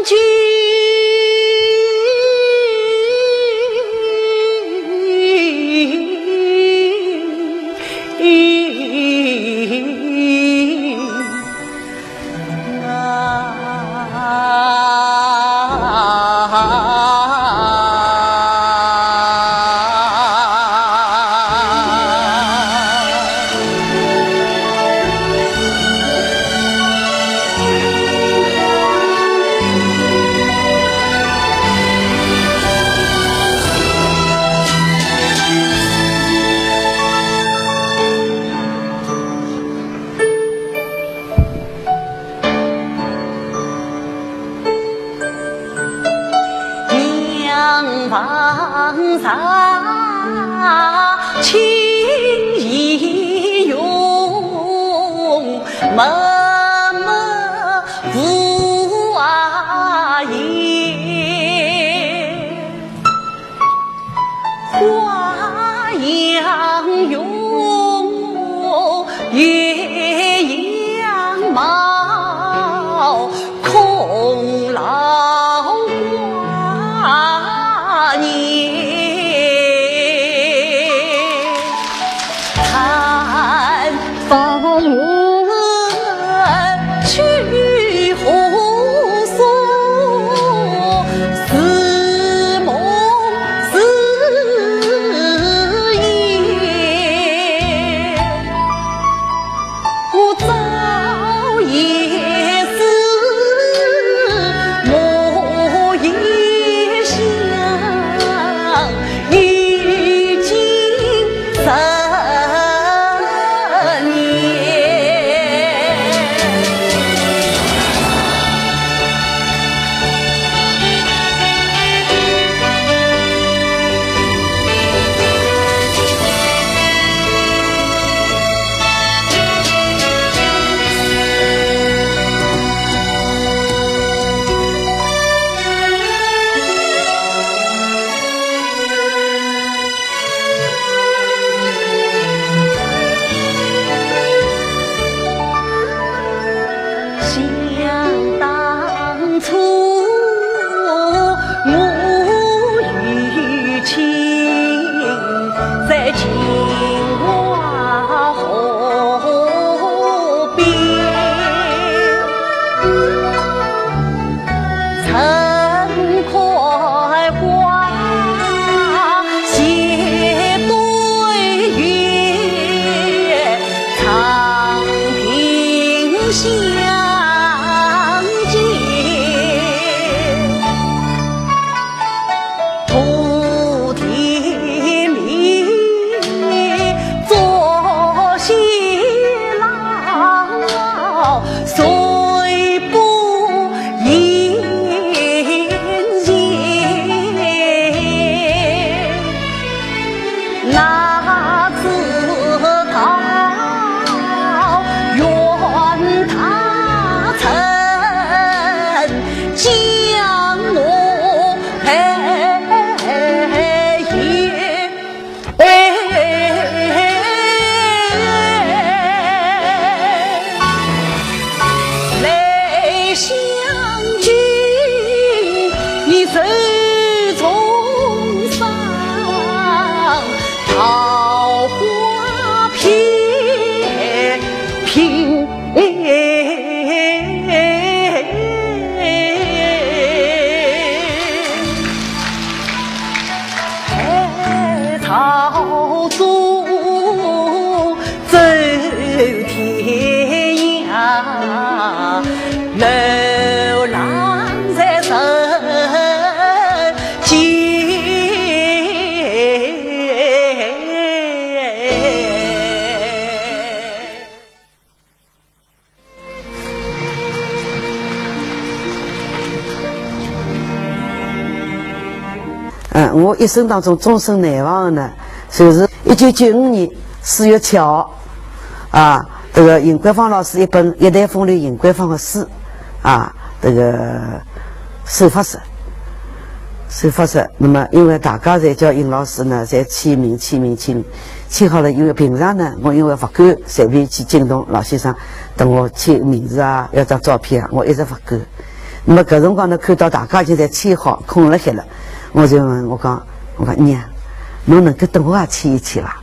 聚，方洒情意涌，默默无言。花样涌，月样貌，空劳挂念。看风去红锁，似梦似魇。我早也思，我也想，已经3年。想当初，我与卿在青蛙河边，曾快花斜对月，长亭相菩提里坐西老，虽不言水中上桃花片片。朝中走天涯，流浪在人间。我一生当中终身难忘的呢，就是1995年4月7号，这个尹桂芳老师一本《一代风流尹桂芳》的诗，这个首发式。那么因为大家在叫尹老师呢，在签名，签好了。因为平常呢，我因为不敢随便去惊动老先生，等我签名字要张照片我一直不敢。那么搿辰光呢，看到大家已经在签好，空了些了。我就问我讲娘，侬能够等我也签一签伐？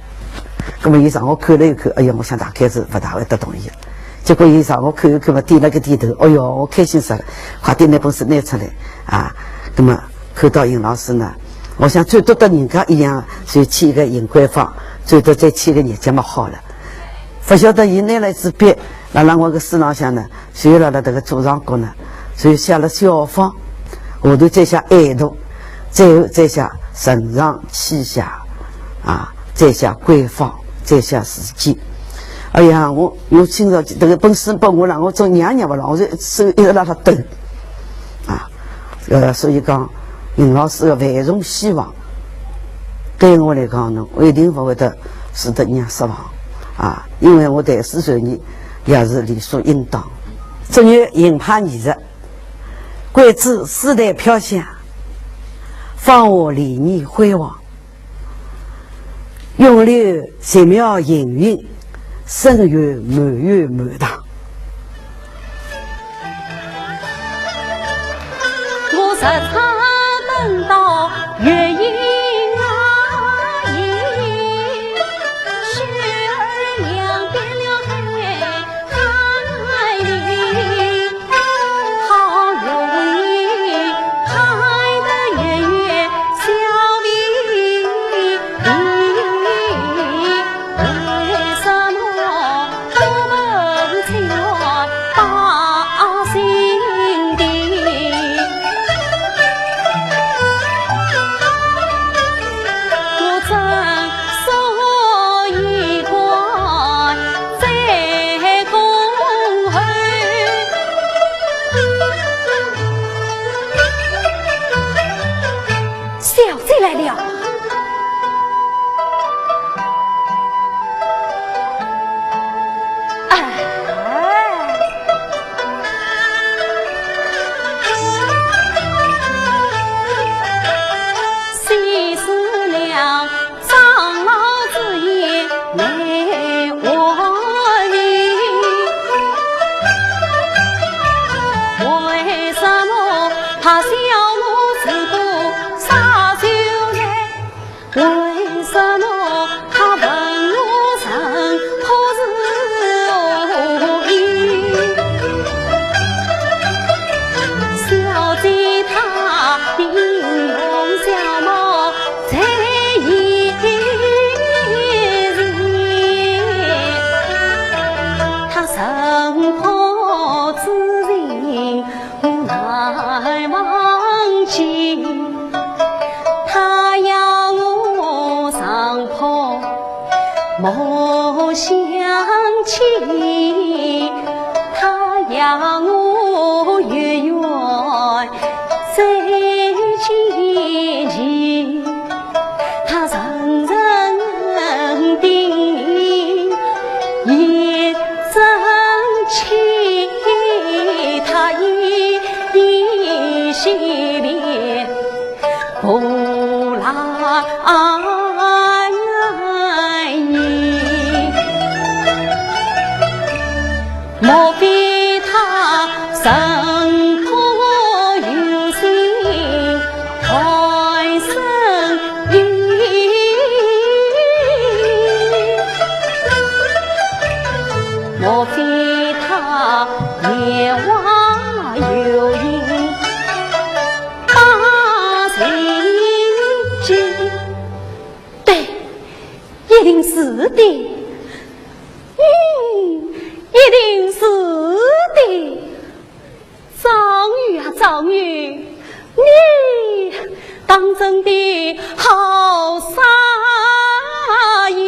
那么伊上我看了一看，哎呀，我想大概是不大会得同意。结果伊上我看一看嘛，点了个点头，哎哟，我开心死了，快点拿本书拿出来那么看到尹老师呢，我想最多的人家一样，就签一个尹桂芳，最多再签个日节嘛好了。不晓得伊拿了一支笔，辣我个书浪向呢，就辣这个左上角呢，就写了小芳，下头再写爱读。最后再下圣上启下再下桂芳，再下时间。哎呀，我今朝这个本书拨我让我做娘不让我就手一直让他抖所以讲尹老师的万重希望对我来讲呢，我一定不会得使得娘失望因为我对诗传艺也是理所应当。正月银牌艺术桂枝时代飘香，放我理念辉煌，永留奇妙营运，声誉满月满堂。我实差等到月影迎，雪儿两边了海里，好容易开得月月笑眯眯，为什么多门情爱把心底？我曾所以观在公后，小姐来了。西施娘长老之言没我理，为什么他小我自古杀酒来？为什么他问我曾可是无意？小姐她英勇小貌在一日，她神魄之人无奈忘记，她要我上坡莫想起，她要我月圆再见见，她层层叮咛一真情，她一一惜别不来你，莫非他神魄有心是的，一定是的。张宇啊，张宇，你当真的好傻眼。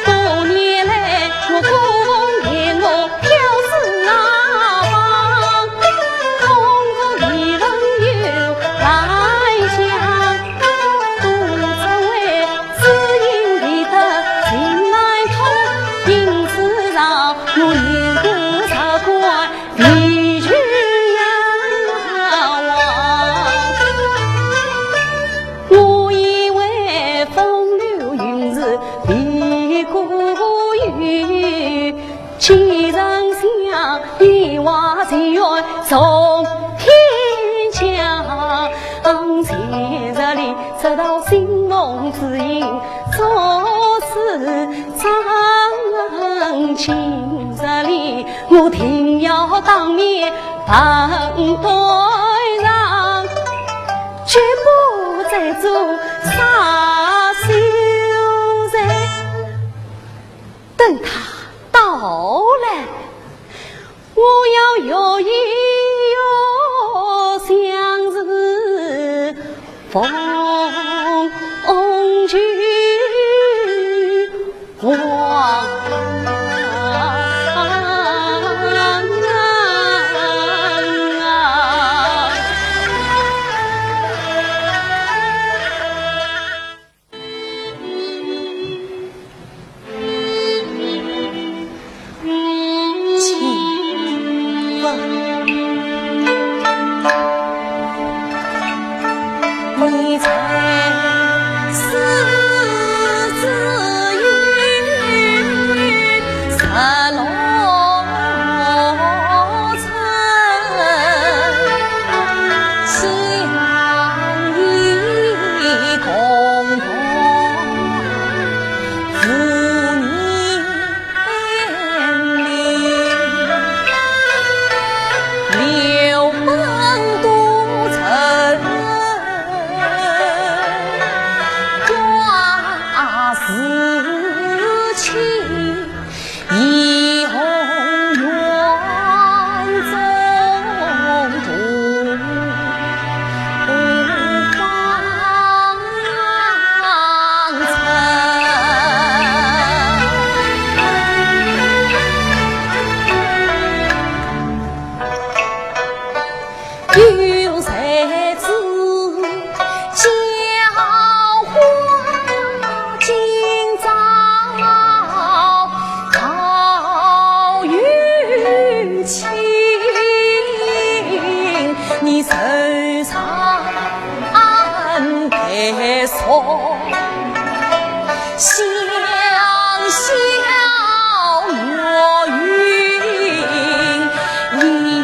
多年来，我公爷我飘至那方，空谷里人有来相，都作为知音里的情来通，因此让我年过茶馆离去遥望。我以为风流云日离过雨，几人相依话情缘从天降。前日里直到心梦之音，昨是真情日里，我定要当面碰对上，绝不再做傻秀才。等他到来，我要有一相思逢君王。你才是子玉三罗城，相依共同父女流奔都城。事情以后远中中方成，有谁知教化今朝好运气，你手上配送香消我云一鸣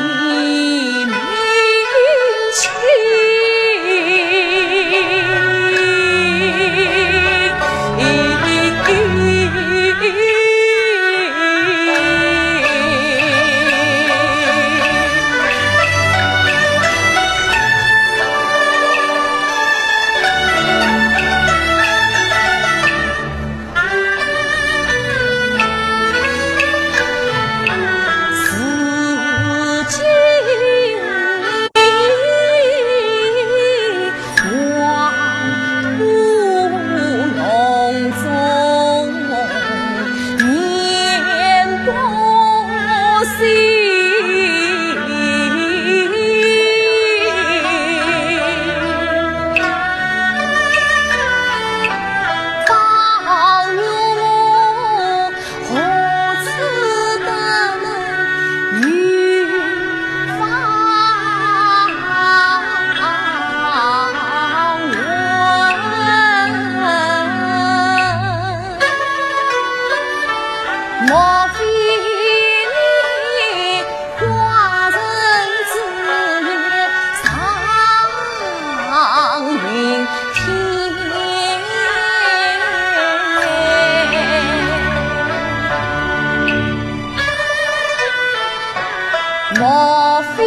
莫非你寡人之愿上云天？莫非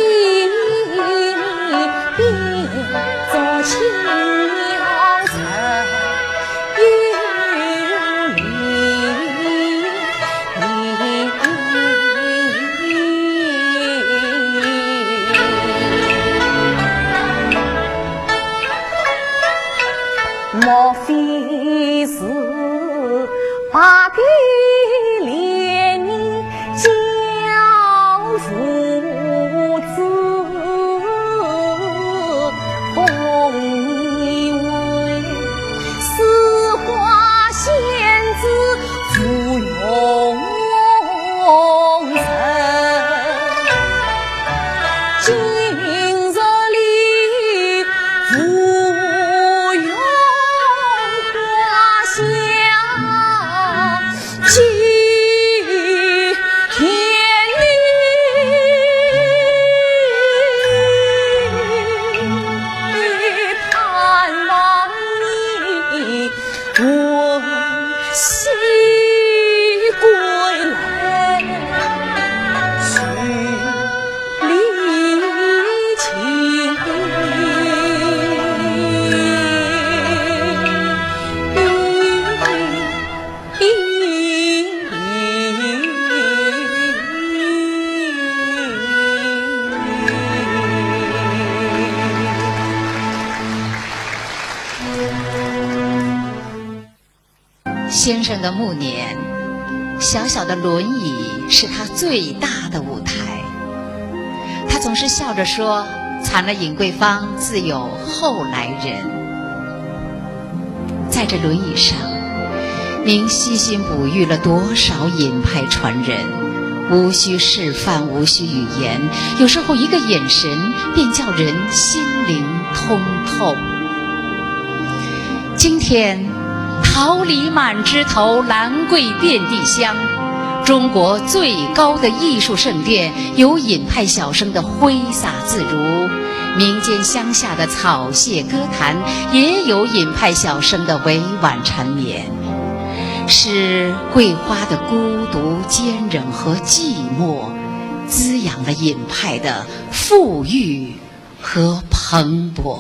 生的暮年，小小的轮椅是他最大的舞台。他总是笑着说，惨了尹桂芳，自有后来人。在这轮椅上，您悉心哺育了多少尹派传人，无需示范，无需语言，有时候一个眼神便叫人心灵通透。今天桃李满枝头，兰桂遍地香，中国最高的艺术盛典，有尹派小生的挥洒自如，民间乡下的草榭歌坛，也有尹派小生的委婉缠绵，是桂花的孤独、坚韧和寂寞，滋养了尹派的富裕和蓬勃。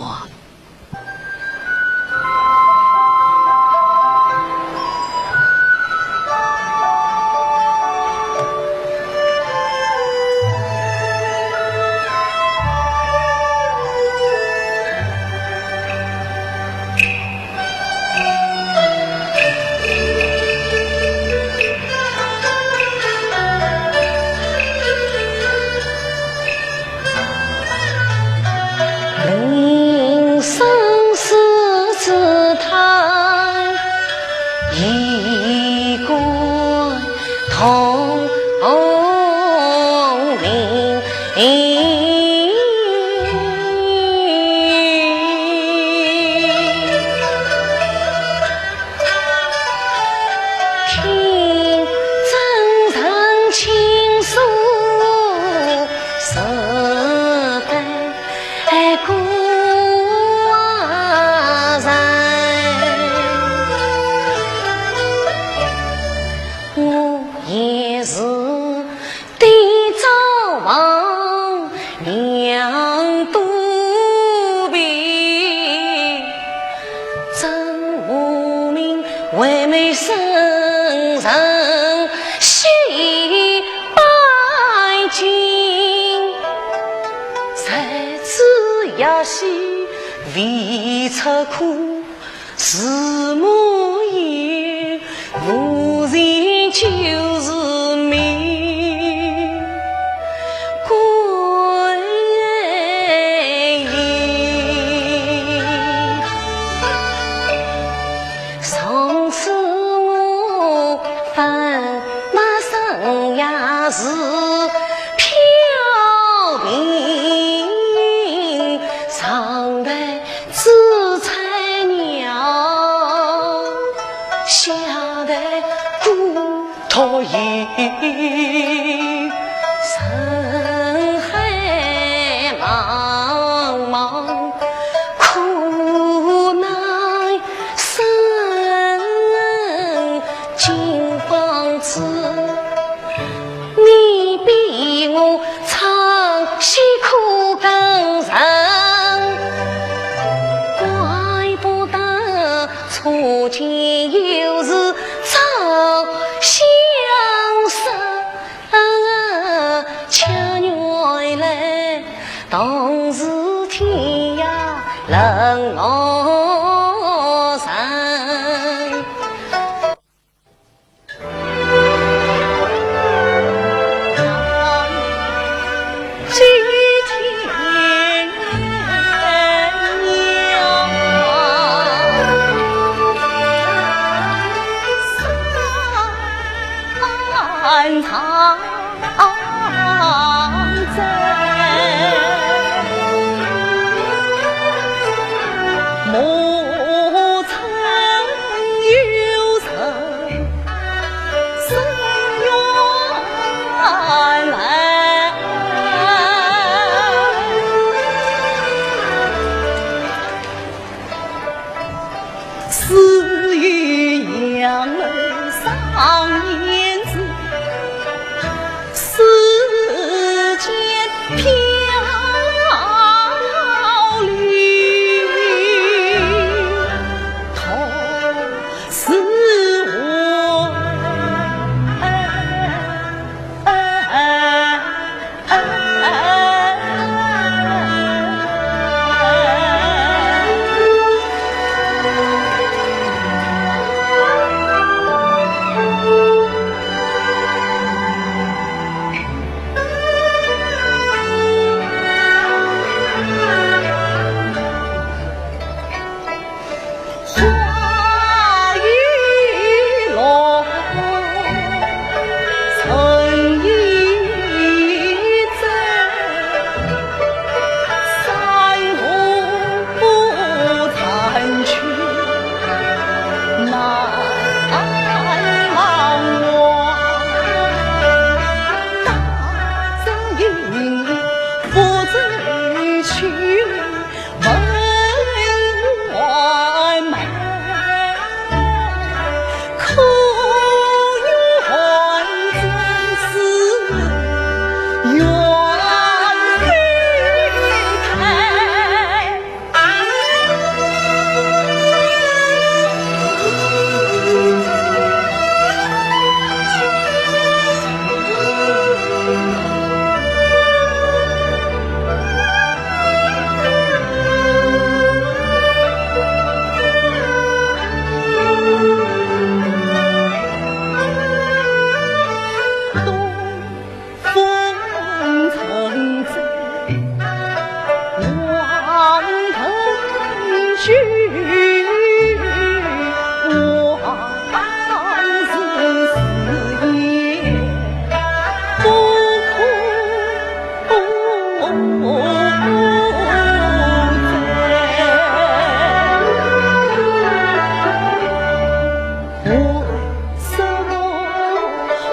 未出苦，是母也，无人就是命。归隐，从此我分那生涯是飘萍，常在自彩鸟，下得孤托影。深海茫茫，苦难生，金房子，你比我唱辛苦更深。初见又是早相识，恰原来同是天涯沦落人。长征，莫曾有人生远来，是与杨门上言子。世间飘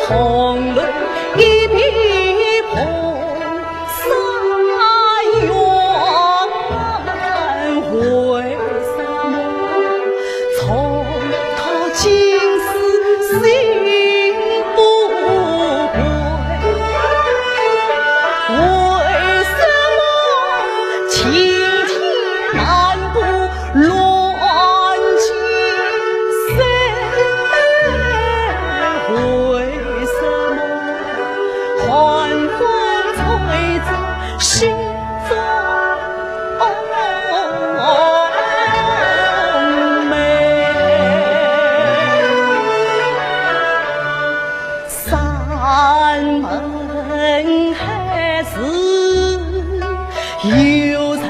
红泪一笔捧三元，为什么从头今世心不归？为什么情天漫步乱金色？为什么寒风吹着心中美？山门还是有才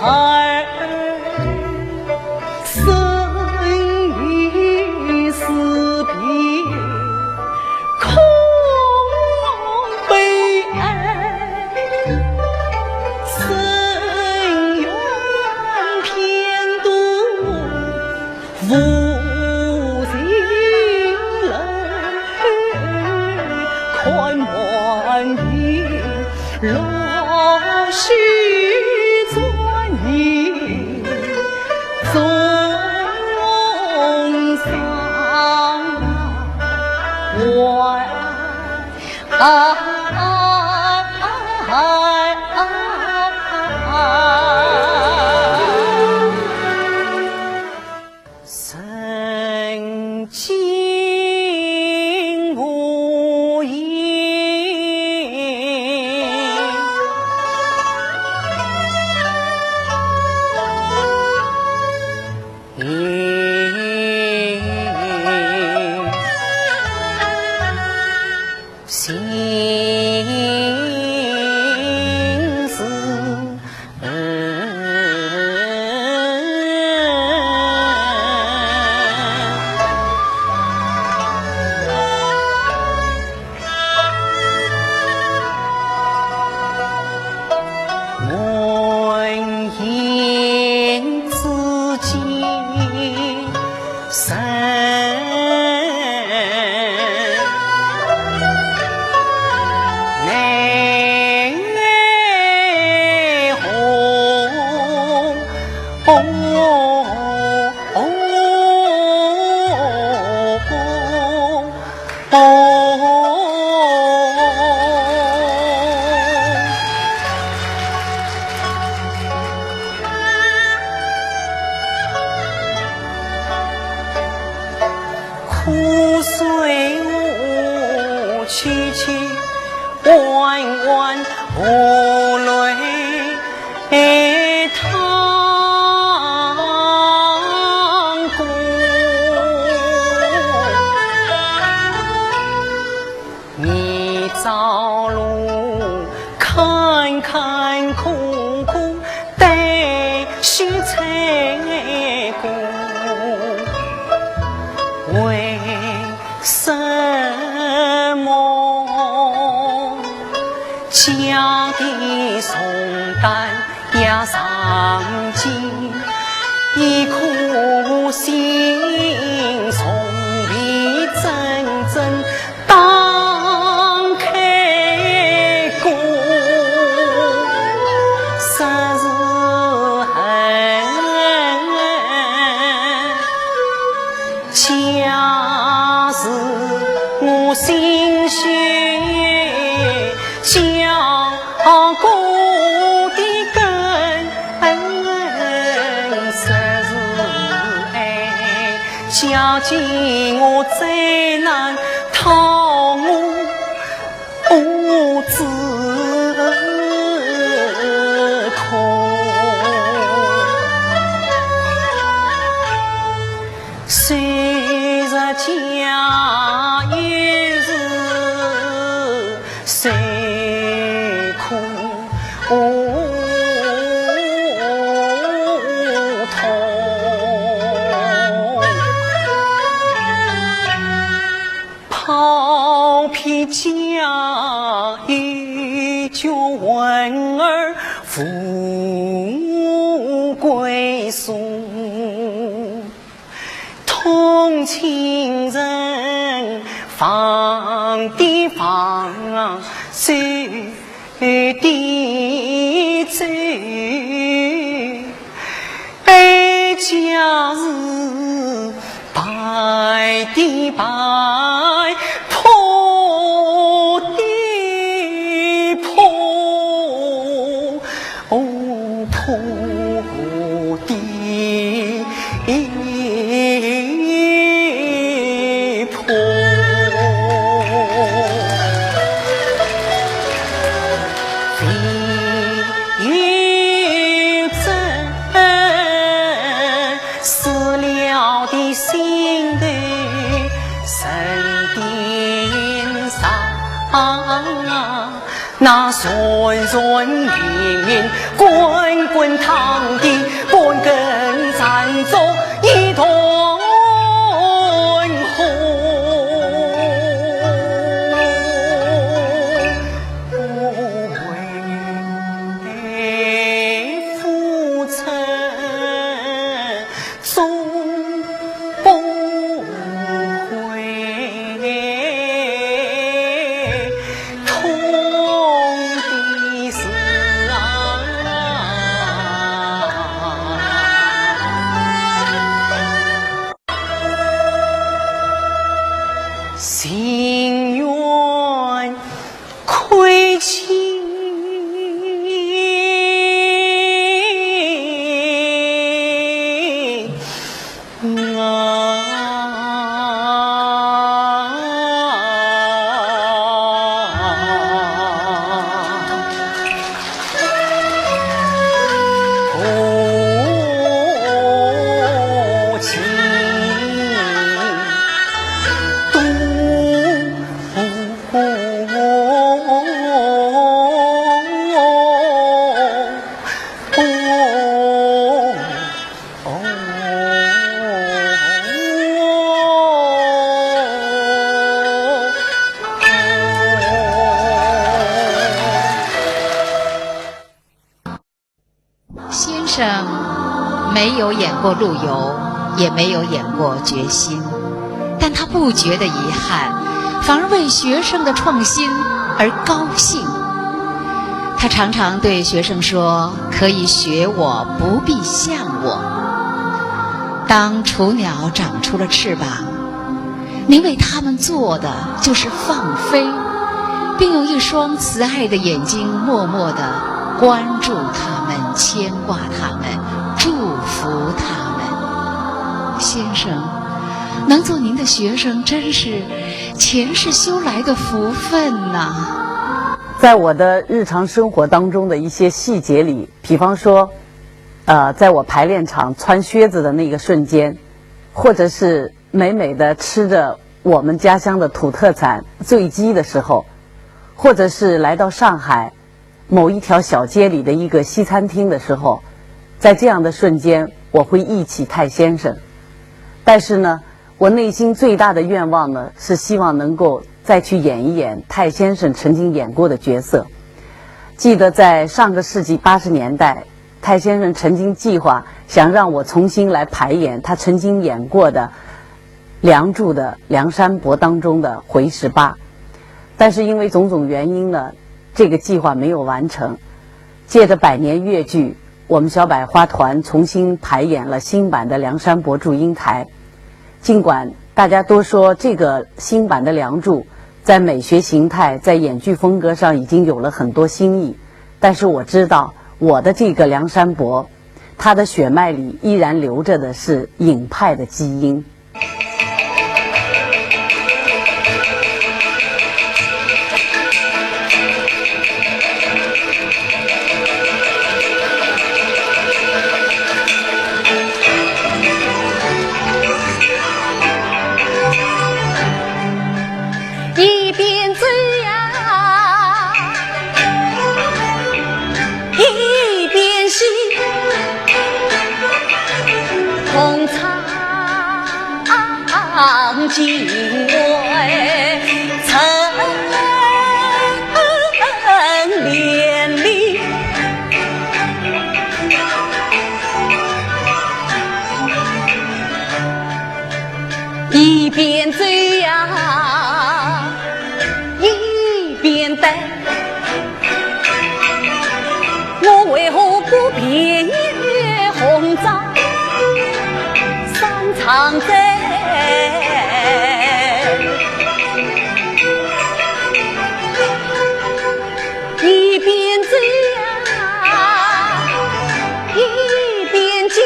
儿，生于死别空悲哀，深渊偏渡无情人，看满地落絮转移中伤曾经无言，心思闻言自己深苦虽无曲曲，弯弯无泪淌过。你朝路坎坎坷坷，待须成功。为什么家的重担压上肩，一颗心从未真正打开过？实是恨家是我心血交过的根，实是爱交进我最难逃我自控。虽日家有事，虽苦痛，抛皮家一脚闻儿富贵松。同情人放的放，走的走，哀家是拜的拜，破的破，哦破的破。心头神殿上，那顺顺云云，滚滚堂的半根缠作一团火。为父亲总心愿亏欠先生没有演过陆游，也没有演过决心，但他不觉得遗憾，反而为学生的创新而高兴。他常常对学生说：可以学我，不必像我。当雏鸟长出了翅膀，您为他们做的就是放飞，并用一双慈爱的眼睛默默地关注他们，牵挂他们，祝福他们。先生，能做您的学生，真是前世修来的福分呐。在我的日常生活当中的一些细节里，比方说，在我排练场穿靴子的那个瞬间，或者是美美的吃着我们家乡的土特产醉鸡的时候，或者是来到上海某一条小街里的一个西餐厅的时候，在这样的瞬间，我会忆起泰先生。但是呢，我内心最大的愿望呢，是希望能够再去演一演泰先生曾经演过的角色。记得在上个世纪80年代，泰先生曾经计划想让我重新来排演他曾经演过的《梁祝》的梁山伯当中的回十八，但是因为种种原因呢，这个计划没有完成。借着100年越剧，我们小百花团重新排演了新版的《梁山伯祝英台》。尽管大家都说这个新版的《梁祝》在美学形态、在演剧风格上已经有了很多新意，但是我知道我的这个梁山伯，他的血脉里依然流着的是影派的基因。一边追呀，一边戏，同唱京味成连理。一边追呀，常在，一边走呀，一边进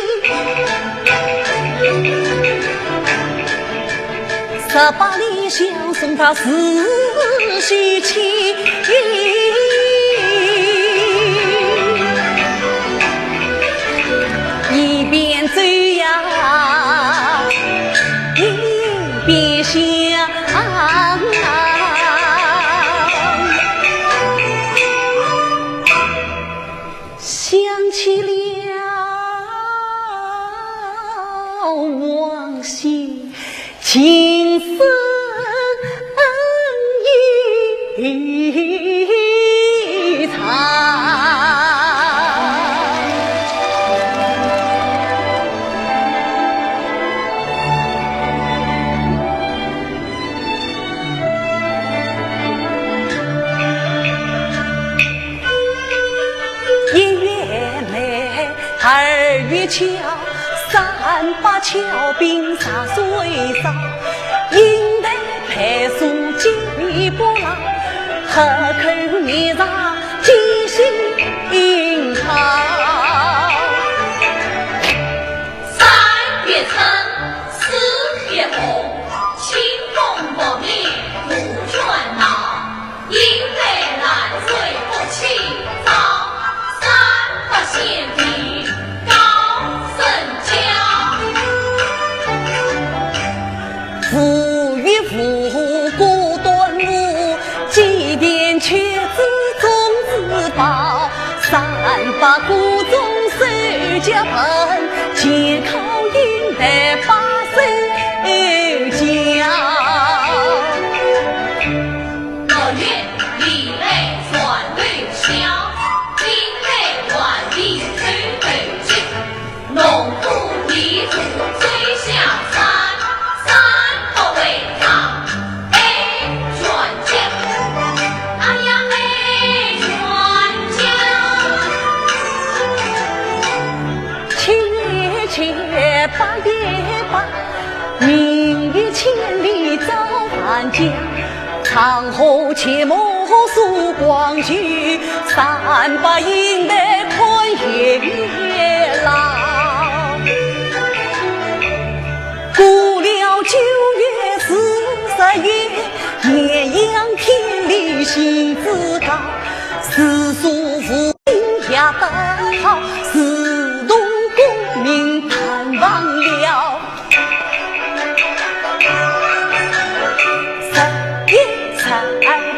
，18里相送他思绪情。一边走呀，一边想，想起了往昔情深意长。2月桥，3把桥兵洒水上，应得派出几不老，河口面上几心肠。3月春，4月红，清风不灭不喧闹，应得蓝水不起早，3把县兵。富裕富过端午，祭奠却子种子宝，3把谷中守家本，健康应得把守家。6月里内转绿销，今内晚地吹北京，农夫地主最下山。8月8，明月千里照寒江，长河切莫曙光去，3把迎得看月朗。过了9月40夜，艳阳天里心自高，世俗福音家得好，自动功名盼望了。3月才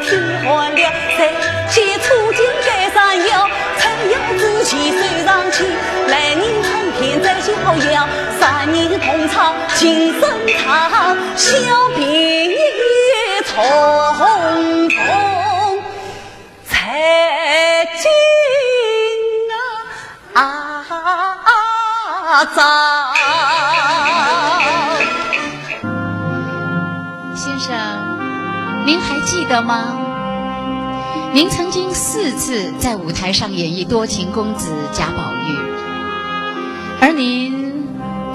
天寒了，谁先出京街上摇，趁摇之气手上去，来年春天再逍遥，3年同唱情深长，小平重逢才尽早。先生，您还记得吗？您曾经4次在舞台上演绎多情公子贾宝玉，而您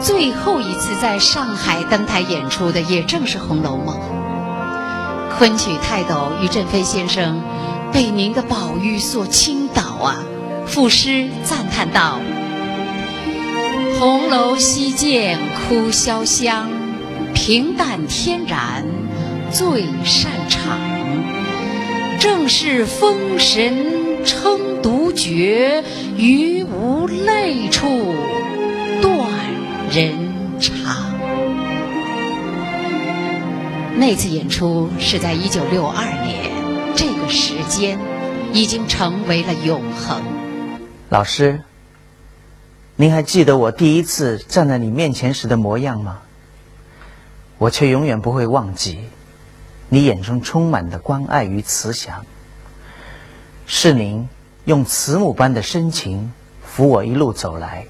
最后一次在上海登台演出的也正是《红楼梦》。昆曲泰斗于振飞先生被您的宝玉所倾倒啊，赋诗赞叹道：红楼西涧哭潇湘，平淡天然最擅长。正是风神称独绝，余无泪处断人肠。那次演出是在1962年，这个时间已经成为了永恒。老师，您还记得我第一次站在你面前时的模样吗？我却永远不会忘记你眼中充满的关爱与慈祥。是您用慈母般的深情扶我一路走来，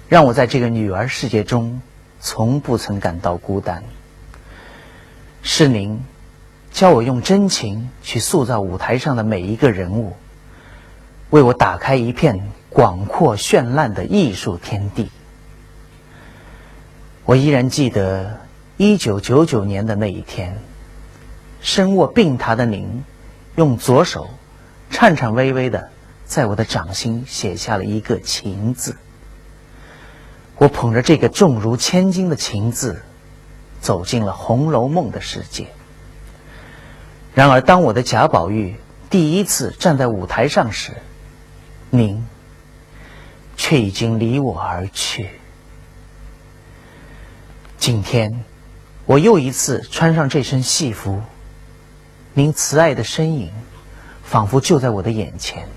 让我在这个女儿世界中从不曾感到孤单。是您教我用真情去塑造舞台上的每一个人物，为我打开一片广阔绚烂的艺术天地。我依然记得1999年的那一天，身卧病榻的您，用左手颤颤巍巍地在我的掌心写下了一个情字。我捧着这个重如千斤的情字，走进了《红楼梦》的世界。然而当我的贾宝玉第一次站在舞台上时，您却已经离我而去。今天我又一次穿上这身戏服，您慈爱的身影仿佛就在我的眼前。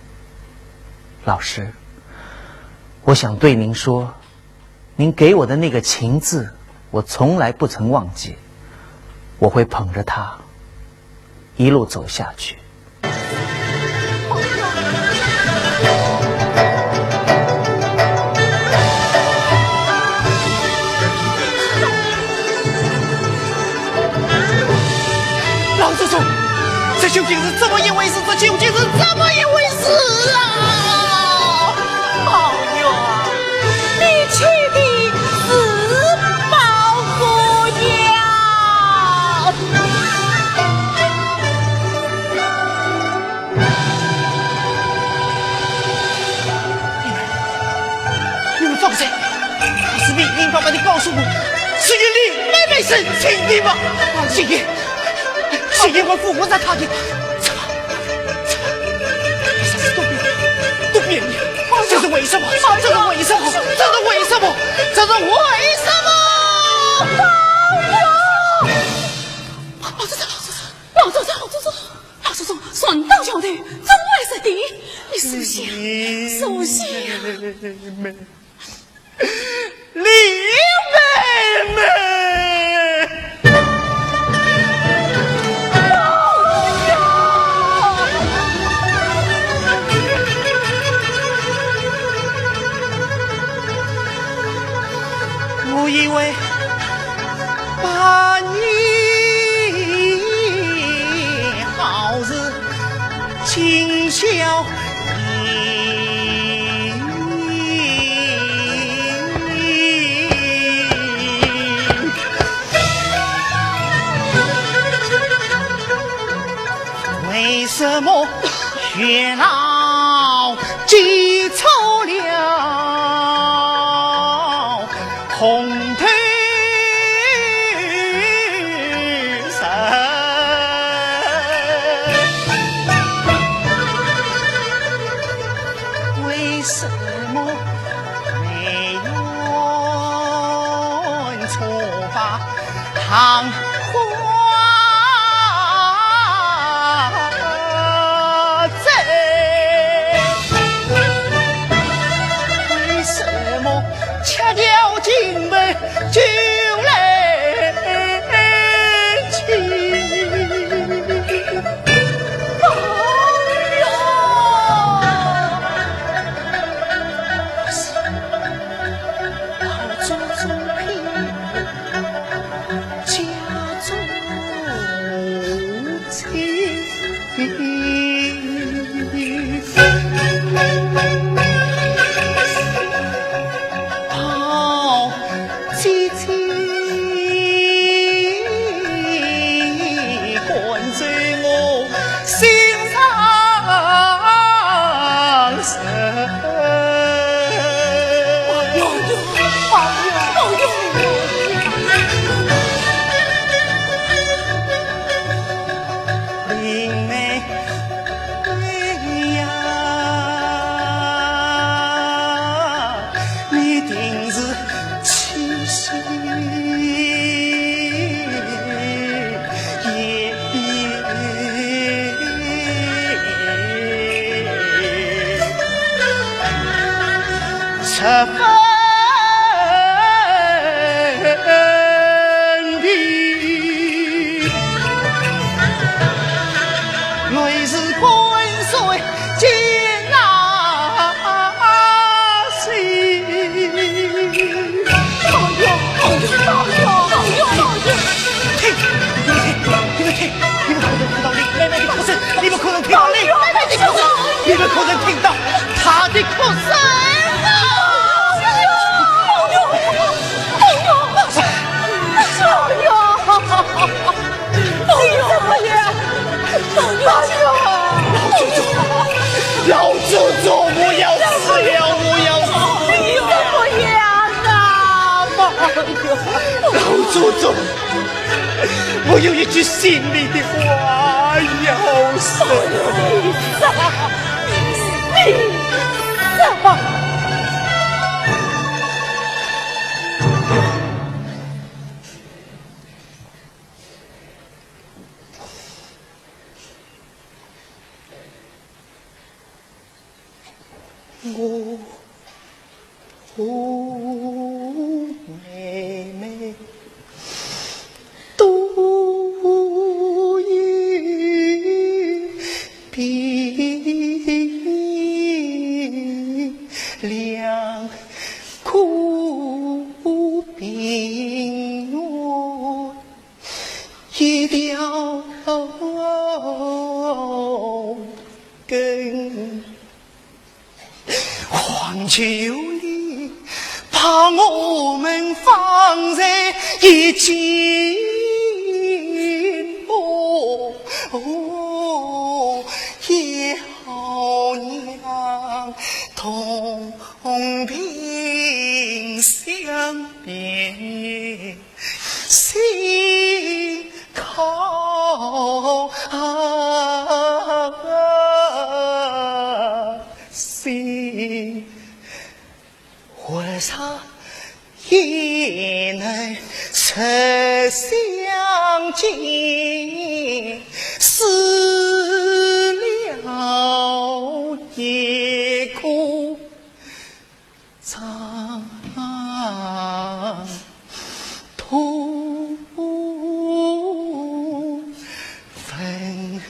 老师，我想对您说，您给我的那个情字我从来不曾忘记，我会捧着它一路走下去。老祖宗，这究竟是怎么一回事？这究竟是怎么一回事啊？好哟，你去的是宝姑娘。你们放心，他是明明白白的告诉我，是与你妹妹是亲的吗？谢爷。是因为父母在他的，都变了，这是为什么？这是为什么？这是为什么？这是为什么？老祖宗，顺道交代，怎会是的？你首先，李妹妹。我以为把你好日今宵为什么喧闹记错了红腿神？为什么没人错把唐掐掉金门就来亲，老祖宗批家中亲。十分的内是滚水见那心。你们可能听到李妹妹的哭声，你们可能听到她的哭声。祖宗，我有一句心里的话要说。你啥？妹妹都已比两苦冰我一条根。黄秋你把我们放在一起，也好娘同病相怜，心靠心。为啥也能实相见？死了也苦长途分。